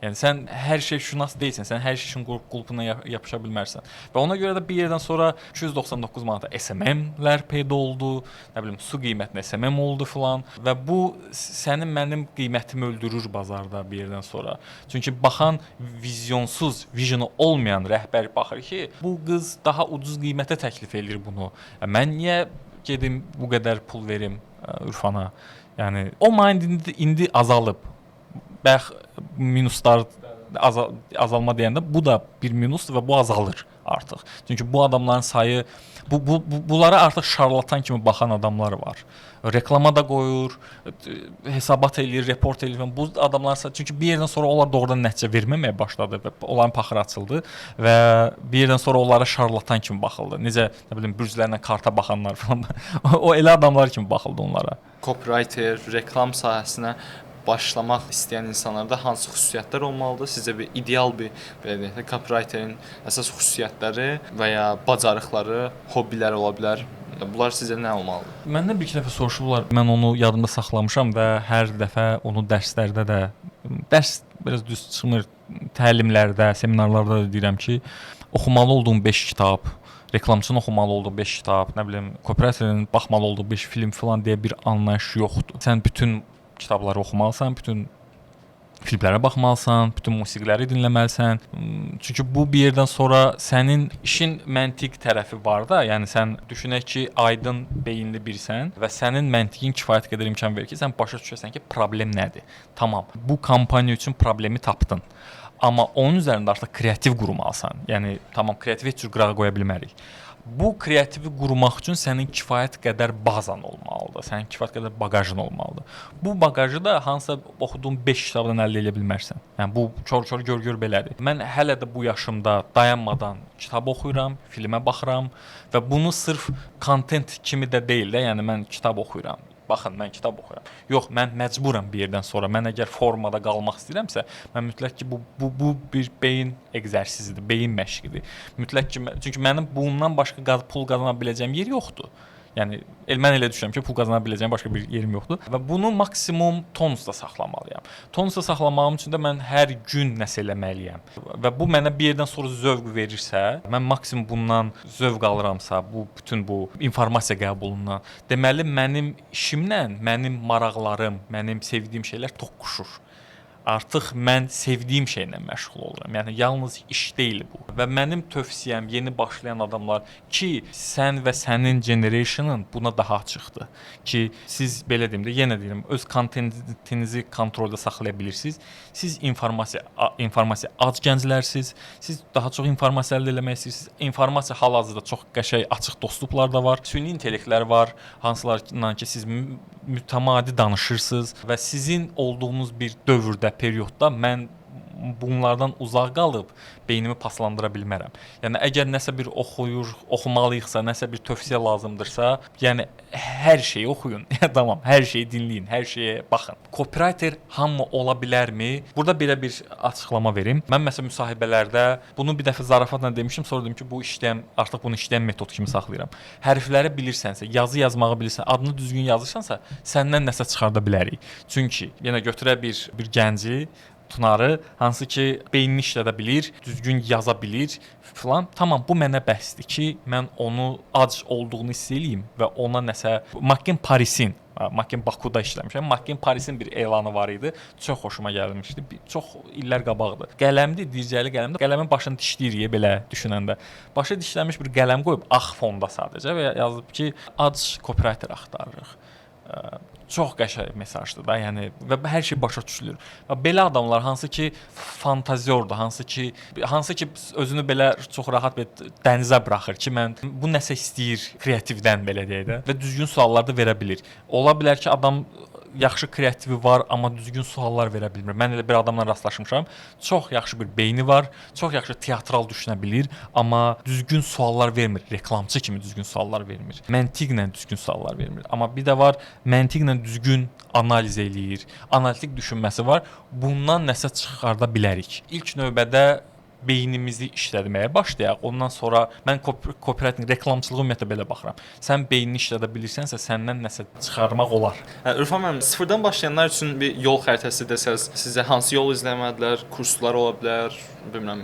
Yəni sən hər şey şünas deyilsən, sən hər şeyin qulpuna yapışa bilmərsən. Və ona görə də bir yerdən sonra 299 manata SMM-lər peyda oldu, nə bilim su qiymətinə SMM oldu filan və bu sənin mənim qiymətimi öldürür bazarda bir yerdən sonra. Çünki baxan vizyonsuz, vizyonu olmayan rəhbər baxır ki, bu qız daha ucuz qiymətə təklif edir bunu. Mən niyə gedim bu qədər pul verim Ürfana? Yəni o mind indi azalıb. Bəx minuslar azalma deyəndə bu da bir minusdur və bu azalır artıq. Çünki bu adamların sayı bunlara artıq şarlatan kimi baxan adamlar var. Reklama da qoyur, hesabat eləyir, report eləyir. Bu adamlar çünki bir yerdən sonra onlar doğrudan nəticə verməməyə başladı və onların paxırı açıldı və bir yerdən sonra onlara şarlatan kimi baxıldı. Necə nə bilim bürclərlə karta baxanlar falan. O elə adamlar kimi baxıldı onlara. Copywriter, reklam sahəsinə başlamaq istəyən insanlarda hansı xüsusiyyətlər olmalıdır? Sizcə bir ideal bir belə deyək də copywriterin əsas xüsusiyyətləri və ya bacarıqları, hobbiləri ola bilər. Bunlar sizcə nə olmalıdır? Məndən bir iki dəfə soruşublar. Mən onu yadımda saxlamışam və hər dəfə onu dərslərdə də dərs biraz düz çıxmır, təlimlərdə, seminarlarda da deyirəm ki, oxumalı olduğum 5 kitab, reklamçının oxumalı olduğu 5 kitab, nə bilim, copywriterin baxmalı olduğu 5 film falan deyə bir anlayış yoxdur. Sən bütün kitabları oxumalısan, bütün filmlərə baxmalısan, bütün musiqiləri dinləməlisən. Çünki bu bir yerdən sonra sənin işin məntiq tərəfi var da, yəni sən düşünək ki, aydın beyinli birisən və sənin məntiqin kifayət qədər imkan verir ki, sən başa düşəsən ki, problem nədir? Tamam, bu kampaniya üçün problemi tapdın. Amma onun üzərində artıq kreativ qurmalısan. Yəni tamam, kreativi heç cür qırağa qoya bilmərik. Bu kreativi qurmaq üçün sənin kifayət qədər bazan olmalıdır. Sənin kifayət qədər baqajın olmalıdır. Bu baqajı da hansısa oxuduğun 5 kitabdan əldə edə bilmərsən. Yəni bu çor-çor gör belədir. Mən hələ də bu yaşımda dayanmadan kitab oxuyuram, filmə baxıram və bunu sırf kontent kimi də deyil də, yəni mən kitab oxuyuram. Baxın, mən kitab oxuyuram. Yox, mən məcburam bir yerdən sonra. Mən əgər formada qalmaq istəyirəmsə, mən mütləq ki, bu bir beyin egzərsizidir, beyin məşqidir. Mütləq ki, çünki mənim bundan başqa pul qazana biləcəyim yer yoxdur. Yəni mən elə düşünürəm ki, pul qazana biləcəyim başqa bir yerim yoxdur və bunu maksimum tonusda saxlamalıyam. Tonusda saxlamağım üçün də mən hər gün nəsə eləməliyəm. Və bu mənə bir yerdən sonra zövq verirsə, mən maksimum bundan zövq alıramsa, bütün bu informasiya qəbulundan, deməli mənim işimlə, mənim maraqlarım, mənim sevdiyim şeylər toqquşur. Artıq mən sevdiyim şeylə məşğul oluram. Yəni yalnız iş deyil bu. Və mənim tövsiyəm yeni başlayan adamlar ki, sən və sənin generation'ın buna daha açıqdır. Ki siz belə deyim də, yenə deyirəm, öz kontentinizi kontrolda saxlaya bilirsiniz. Siz informasiya ac gənclərsiniz. Siz daha çox informasiya əldə etmək istəyirsiniz. İnformasiya hal-hazırda çox qəşəng açıq dostluqlar da var. Süni intellektlər var, hansılarla ki siz mütəmadi danışırsınız və sizin olduğunuz bir dövrdə, periodda mən bunlardan uzaq qalıb beynimi paslandıra bilmərəm. Yəni əgər nəsə bir oxumalıyıqsa, nəsə bir tövsiyə lazımdırsa, yəni hər şeyi oxuyun. Tamam, hər şeyi dinləyin, hər şeyə baxın. Copywriter hamı ola bilərmi? Burada belə bir açıqlama verim. Mən məsələn müsahibələrdə bunu bir dəfə zarafatla demişdim, sonra dedim ki, artıq bunu işləyən metod kimi saxlayıram. Hərfləri bilirsənsə, yazı yazmağı bilirsən, adını düzgün yazırsansa, səndən nəsə çıxarda bilərik. Çünki yenə götürə bir gənci Tunarı, hansı ki beynini işlədə bilir, düzgün yaza bilir filan. Tamam, bu mənə bəsdir ki, mən onu ac olduğunu hiss eləyim və ona nəsə Macken Parisin, Macken Bakuda işləmişəm. Macken Parisin bir elanı var idi. Çox xoşuma gəlmişdi. Çox illər qabaqdır. Qələmdir, dircəli qələmdir. Qələmin başını dişləyir belə düşünəndə. Başı dişlənmiş bir qələm qoyub ağ fonda sadəcə və yazıb ki, ac copywriter axtarırıq. çox qəşəng mesajdır da, yəni və hər şey başa düşülür. Və belə adamlar hansı ki fantazyordur, hansı ki özünü belə çox rahat bir dənizə buraxır ki, mən bu nəsə istəyir kreativdən belə deyək də və düzgün suallar da verə bilir. Ola bilər ki, adam yaxşı kreativi var, amma düzgün suallar verə bilmir. Mən elə bir adamla rastlaşmışam. Çox yaxşı bir beyni var, çox yaxşı teatral düşünə bilir, amma düzgün suallar vermir. Reklamçı kimi düzgün suallar vermir. Məntiqlə düzgün suallar vermir. Amma bir də var, məntiqlə düzgün analiz eləyir. Analitik düşünməsi var. Bundan nəsə çıxarda bilərik. İlk növbədə beynimizi işlətməyə başlayaq. Ondan sonra mən copywriting, reklamçılığa ümumiyyətlə belə baxıram. Sən beynini işlədə bilirsənsə, səndən nəsə çıxarmaq olar. Ürfan müəllim, sıfırdan başlayanlar üçün bir yol xəritəsi desəz, sizə hansı yol izləməlidirlər? Kurslar ola bilər, bilmirəm,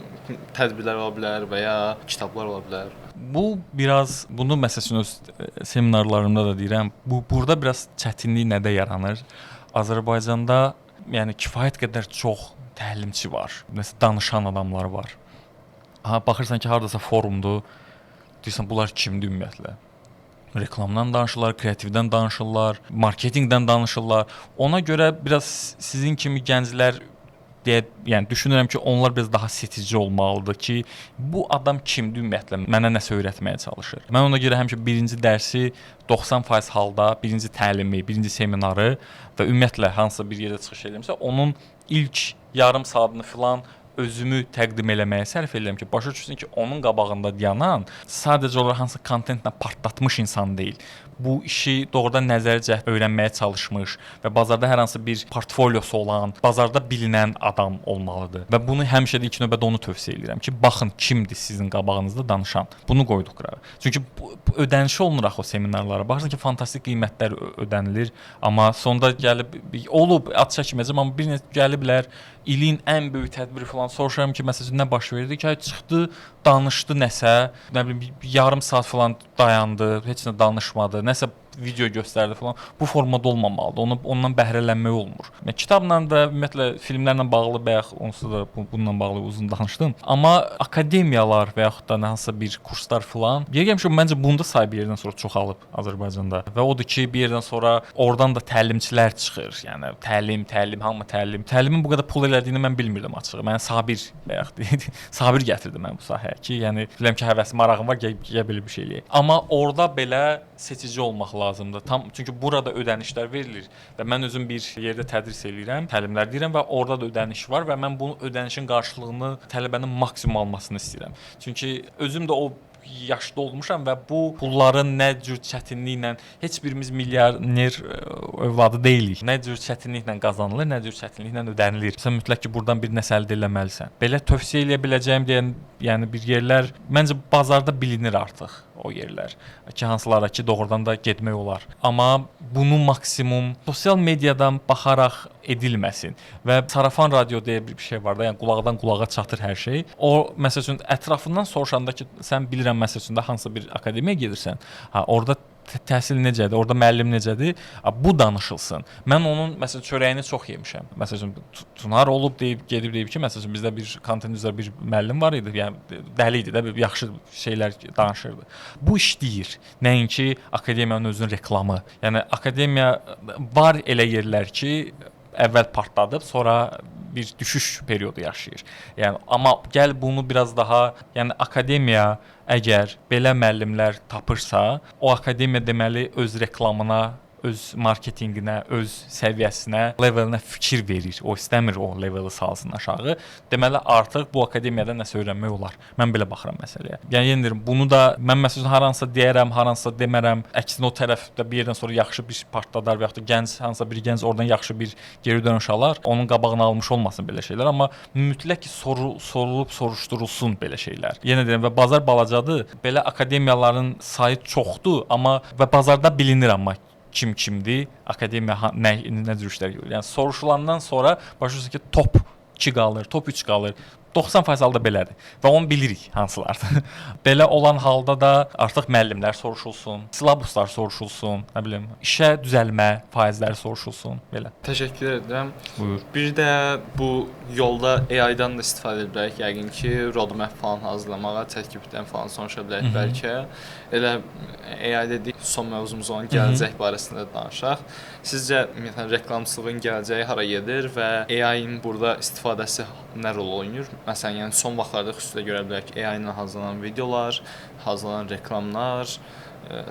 tədbirlər ola bilər və ya kitablar ola bilər. Bunu məsələn öz seminarlarımda da deyirəm. Burada biraz çətinlik nədə yaranır? Azərbaycanda yəni kifayət qədər çox təlimçi var. Məsələn, danışan adamlar var. Baxırsan ki, hardasa forumdur. Deyirsən, bunlar kimdir ümumiyyətlə? Reklamdan danışırlar, kreativdən danışırlar, marketinqdən danışırlar. Ona görə biraz sizin kimi gənclər yəni düşünürəm ki, onlar biraz daha seçici olmalıdır ki, bu adam kimdir ümumiyyətlə, mənə nəsə öyrətməyə çalışır. Mən ona görə həmişə birinci dərsi 90% halda, birinci təlimi, birinci seminarı və ümumiyyətlə hansısa bir yerdə çıxış edirəmsə, onun ilk yarım saatını filan özümü təqdim eləməyə sərf edirəm ki, başa düşsün ki, onun qabağında dayanan sadəcə olaraq hansı kontentlə partlatmış insan deyil. Bu işi doğrudan nəzəri cəhd öyrənməyə çalışmış və bazarda hər hansı bir portfolyosu olan, bazarda bilinən adam olmalıdır. Və bunu həmişə də ilk növbədə onu tövsiyə edirəm ki, baxın kimdir sizin qabağınızda danışan. Bunu qoyduq qırağa. Çünki ödənişi olunur axı o seminarlara. Baxırsan ki, fantastik qiymətlər ödənilir, amma sonda gəlib ad çəkməyəcəm, amma bir neçə gəliblər ilin ən böyük tədbiri falan soruşuram ki, məsələn nə baş verdi ki, çıxdı, danışdı nəsə, nə bilim yarım saat falan dayandı, heç nə danışmadı, nəsə video göstərdi falan. Bu formada olmamalıdır. Ondan bəhrələnmək olmur. Mən kitabla və ümumiyyətlə filmlərlə bağlı bayaq onsuz da bununla bağlı uzun danışdım. Amma akademiyalar və yaxud da hansısa bir kurslar falan, yəqin məncə bunda sayı bir yerdən sonra çoxalıb Azərbaycanda. Və odur ki, bir yerdən sonra oradan da təlimçilər çıxır. Yəni təlim, hamı təlim. Təlimin bu qədər pul elədiyini mən bilmirdim açığı. Mən sabir gətirdi mən bu sahəyə ki, yəni bilirəm ki, həvəsim, marağım var, gəl belə bir şey eləyək. Amma orada belə seçici olmaq lazımdır. Çünki burada ödənişlər verilir və mən özüm bir yerdə tədris eləyirəm, təlimlər deyirəm və orada da ödəniş var və mən bu ödənişin qarşılığını tələbənin maksimum almasını istəyirəm. Çünki özüm də o yaşlı olmuşam və bu pulların nə cür çətinliklə, heç birimiz milyarder övladı deyilik. Nə cür çətinliklə qazanılır, nə cür çətinliklə ödənilir. Sən mütləq ki, buradan bir nəsə əldə etməlisən. Belə tövsiyə edə biləcəyim deyən, yəni bir yerlər məncə bazarda bilinir artıq o yerlər ki, hansılara ki, doğrudan da getmək olar. Amma bunu maksimum sosial mediadan baxaraq edilməsin və sarafan radio deyə bir şey var da, yəni qulaqdan qulağa çatır hər şey. O məsəl üçün ətrafından soruşanda ki, sən bilirəm məsəl üçün də hansısa bir akademiyaya gedirsən, orada təhsil necədir, orada müəllim necədir, bu danışılsın. Mən onun məsələn çörəyini çox yemişəm. Məsələn Tunar olub gedib ki, məsələn bizdə bir kontent üzrə bir müəllim var idi, yəni dəli idi də, yaxşı şeylər danışırdı. Bu işləyir. Nəinki akademiyanın özünün reklamı. Yəni akademiya var elə yerlər ki, əvvəl partladıb, sonra bir düşüş periodu yaşayır. Yəni amma gəl bunu biraz daha, yəni akademiya əgər belə müəllimlər tapırsa, o akademiya deməli öz reklamına, öz marketinqinə, öz səviyyəsinə, levelinə fikir verir. O istəmir o leveli salsın aşağı. Deməli artıq bu akademiyada nəsə öyrənmək olar. Mən belə baxıram məsələyə. Yəni yenə deyirəm, bunu da mən məsələn haransa deyərəm, haransa demərəm. Əksinə o tərəfdə bir yerdən sonra yaxşı bir partladar və yaxud da hansısa bir gənc oradan yaxşı bir geri dönüş alar. Onun qabağını almış olmasın belə şeylər, amma mütləq ki sorulub soruşdurulsun belə şeylər. Yenə deyirəm və bazar balacadır. Belə akademiyaların sayı çoxdur, amma və bazarda bilinir amma kimdir, akademiya nə cür işlər görür. Yəni soruşulandan sonra başlayırsan ki, top 2 qalır, top 3 qalır. 90% halda belədir və onu bilirik hansılardır. Belə olan halda da artıq müəllimlər soruşulsun, silabuslar soruşulsun, nə bilim, işə düzəlmə faizləri soruşulsun, belə. Təşəkkür edirəm. Buyur. Bir də bu yolda AI-dan da istifadə edə bilərik. Yəqin ki, roadmap falan hazırlamağa, ChatGPT-dən falan soruşa bilərik bəlkə. Elə AI dedik, son mövzumuz olan gələcək barəsində danışaq. Sizcə ümumiyyətlə reklamçılığın gələcəyi hara gedir və AI-nin burada istifadəsi nə rol oynayır? Məsələn, yəni son vaxtlarda xüsusilə görə bilərik ki, AI ilə hazırlanan videolar, hazırlanan reklamlar,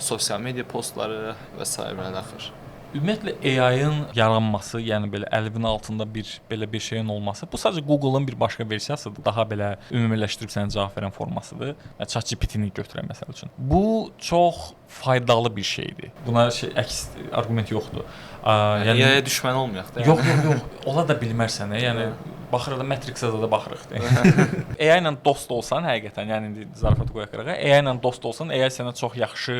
sosial media postları və s. və axır. Ümumiyyətlə AI-ın yaranması, yəni belə əlinin altında belə bir şeyin olması, bu sadəcə Google-un bir başqa versiyasıdır. Daha belə ümumiləşdirib sənə cavab verən formasıdır. ChatGPT-ni götürək məsəl üçün. Bu çox faydalı bir şeydir. Buna əks arqument yoxdur. Yəni AI-ya düşmən olmayaq da. Yox, ola da bilmərsən. Yəni baxırıq da Matrix-ə da baxırıq. AI ilə dost olsan həqiqətən, yəni indi zarafat qoyaq qırağa, AI ilə dost olsan, AI sənə çox yaxşı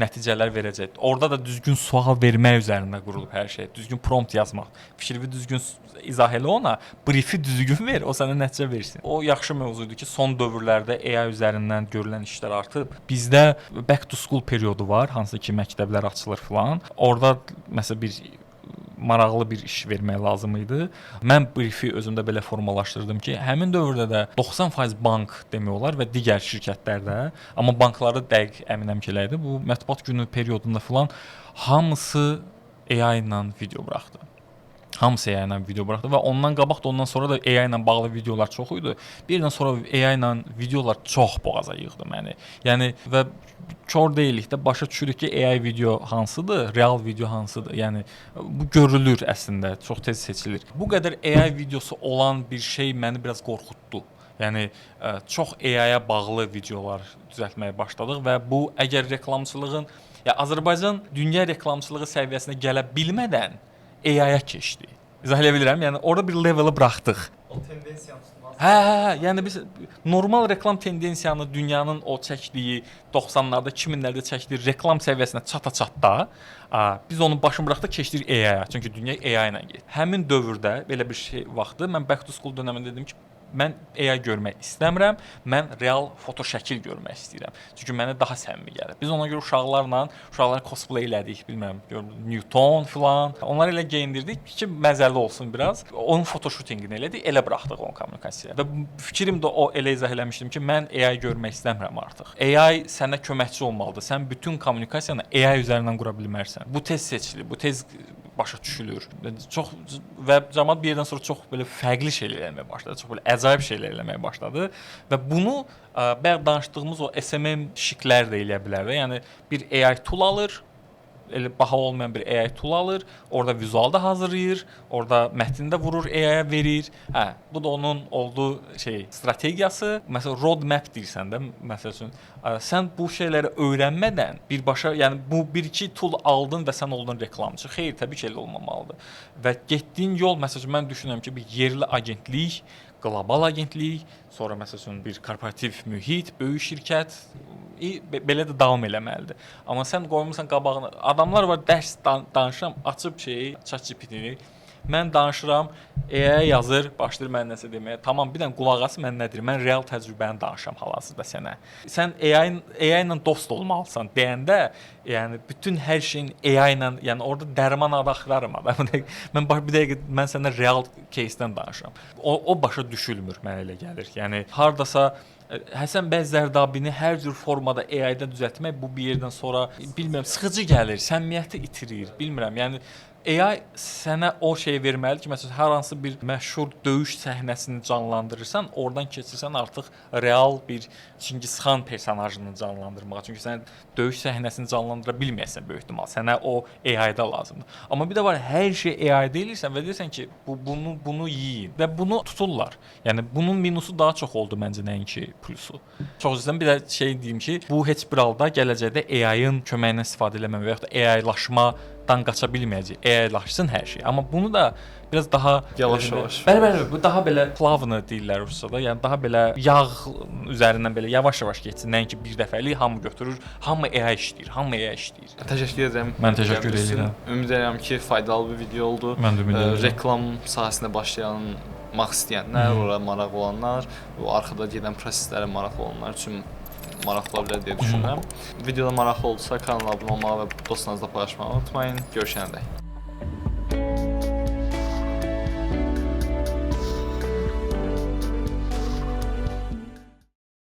nəticələr verəcək. Orada da düzgün sual vermək üzərində qurulub hər şey. Düzgün prompt yazmaq, fikrini düzgün izah elə ona, briefi düzgün ver, o sənə nəticə versin. O yaxşı mövzudur ki, son dövrlərdə AI üzərindən görülən işlər artıb. Bizdə back to school periodu var, hansı ki məktəblər açılır filan. Orada məsələn bir maraqlı bir iş vermək lazım idi. Mən briefi özümdə belə formalaşdırdım ki, həmin dövrdə də 90% bank demək olar və digər şirkətlər də, amma bankları dəqiq əminəm ki, elə idi. Bu mətbuat günü periodunda filan hamısı AI ilə video buraxdı. Hamısı AI ilə video buraxdı və ondan qabaq da ondan sonra da AI ilə bağlı videolar çox idi. Birdən sonra AI ilə videolar çox boğaza yığdı məni. Yəni və kör deyilikdə başa düşürük ki, AI video hansıdır, real video hansıdır. Yəni bu görülür əslində, çox tez seçilir. Bu qədər AI videosu olan bir şey məni biraz qorxutdu. Yəni çox AI-ya bağlı videolar düzəltməyə başladıq və bu əgər reklamçılığın, ya Azərbaycan dünya reklamçılığı səviyyəsinə gələ bilmədən AI-ya keçdi. İzah edə bilirəm? Yəni orada bir leveli buraxdıq. O tendensiyanı tutmaz. Hə, yəni biz normal reklam tendensiyanı dünyanın o çəkdiyi 90-larda, 2000-lərdə çəkdiyi reklam səviyyəsinə çata-çatda biz onun başını buraxdıq, keçdik AI-ya. Çünki dünya AI ilə gedir. Həmin dövrdə belə bir şey vaxtı mən back to school dövründə dedim ki, mən AI görmək istəmirəm, mən real foto şəkil görmək istəyirəm. Çünki mənə daha səmimi gəlir. Biz ona görə uşaqları cosplay elədik, bilmirəm, Newton filan. Onları elə geyindirdik ki, məzəli olsun biraz. Onun fotoshootingini elədik, elə buraxdıq onun kommunikasiyaya. Və fikrim də o elə izah eləmişdim ki, mən AI görmək istəmirəm artıq. AI sənə köməkçi olmalıdır. Sən bütün kommunikasiyanı AI üzərindən qura bilmərsən. Bu tez seçilir, bu tez başa düşülür. Çox və cəmaət bir yerdən sonra çox belə fərqli şeylər eləməyə başladı. Çox belə əcaib şeylər eləməyə başladı və bunu bayaq danışdığımız o SMM şiklər də eləyə bilər. Yəni bir AI tool alır, elə baha olmayan bir AI tool alır, orada vizual da hazırlayır, orada mətni də vurur, AI-ya verir. Bu da onun olduğu strategiyası. Məsələn, roadmap deyirsən də, məsəl üçün, sən bu şeyləri öyrənmədən birbaşa, yəni bu 1-2 tool aldın və sən oldun reklamçı. Xeyr, təbii ki, elə olmamalıdır. Və getdiyin yol, məsəl üçün, mən düşünürəm ki, bir yerli agentlik, qlobal agentlik, sonra məsəl üçün bir korporativ mühit, böyük şirkət belə də davam eləməlidir. Amma sən qoymusan qabağına, adamlar var, dərs danışıram, açıb ChatGPT-ni, mən danışıram, AI yazır, başlayır mən nəsə deməyə. Tamam, bir dənə qulaq as, mən nə deyirəm? Mən real təcrübəni danışıram hal-hazırda sənə. Sən AI ilə dost olmalısan deyəndə, yəni bütün hər şeyin AI ilə, yəni orada dərman adı axtarım adam. Mən sənə real case-dən danışıram. O başa düşülmür, mənə elə gəlir. Yəni hardasa Həsən bəy Zərdabini hər cür formada AI-da düzəltmək bu bir yerdən sonra bilmirəm, sıxıcı gəlir, səmimiyyəti itirir, bilmirəm. Yəni AI sənə o şey verməlidir ki, məsələn, hər hansı bir məşhur döyüş səhnəsini canlandırırsan, oradan keçirsən artıq real bir Çingizxan personajını canlandırmağa. Çünki sən döyüş səhnəsini canlandıra bilməyəsən böyük ehtimal. Sənə o AI-da lazımdır. Amma bir də var, hər şey AI-da eləyirsən və deyirsən ki, bunu yeyin və bunu tuturlar. Yəni bunun minusu daha çox oldu məncə nəinki plusu. Çox üzrən bir də şey deyim ki, bu heç bir halda gələcəkdə AI-ın köməyindən istifadə eləmə və yaxud da AI-laşmadan qaça bilməyəcək. AI-laşsın hər şey. Amma bunu da biraz daha yavaş-yavaş. Bəli, bu daha belə plavno deyirlər ruscada. Yəni daha belə yağ üzərindən belə yavaş-yavaş keçsin. Nəinki bir dəfəlik hamı götürür, hamı AI işləyir. Təşəkkür edirəm. Mən təşəkkür edirəm. Ümid edirəm ki, faydalı bir video oldu. Mən də ümid edirəm. Reklam sahəsinə başlayan baxmaq istəyənlər, ora maraqlı olanlar, bu arxada gedən proseslərə maraqlı olanlar üçün maraqlı ola bilər deyə düşünürəm. Videoda maraqlı oldusa kanala abunə olmağı və dostlarınızla paylaşmağı unutmayın. Görüşənədək.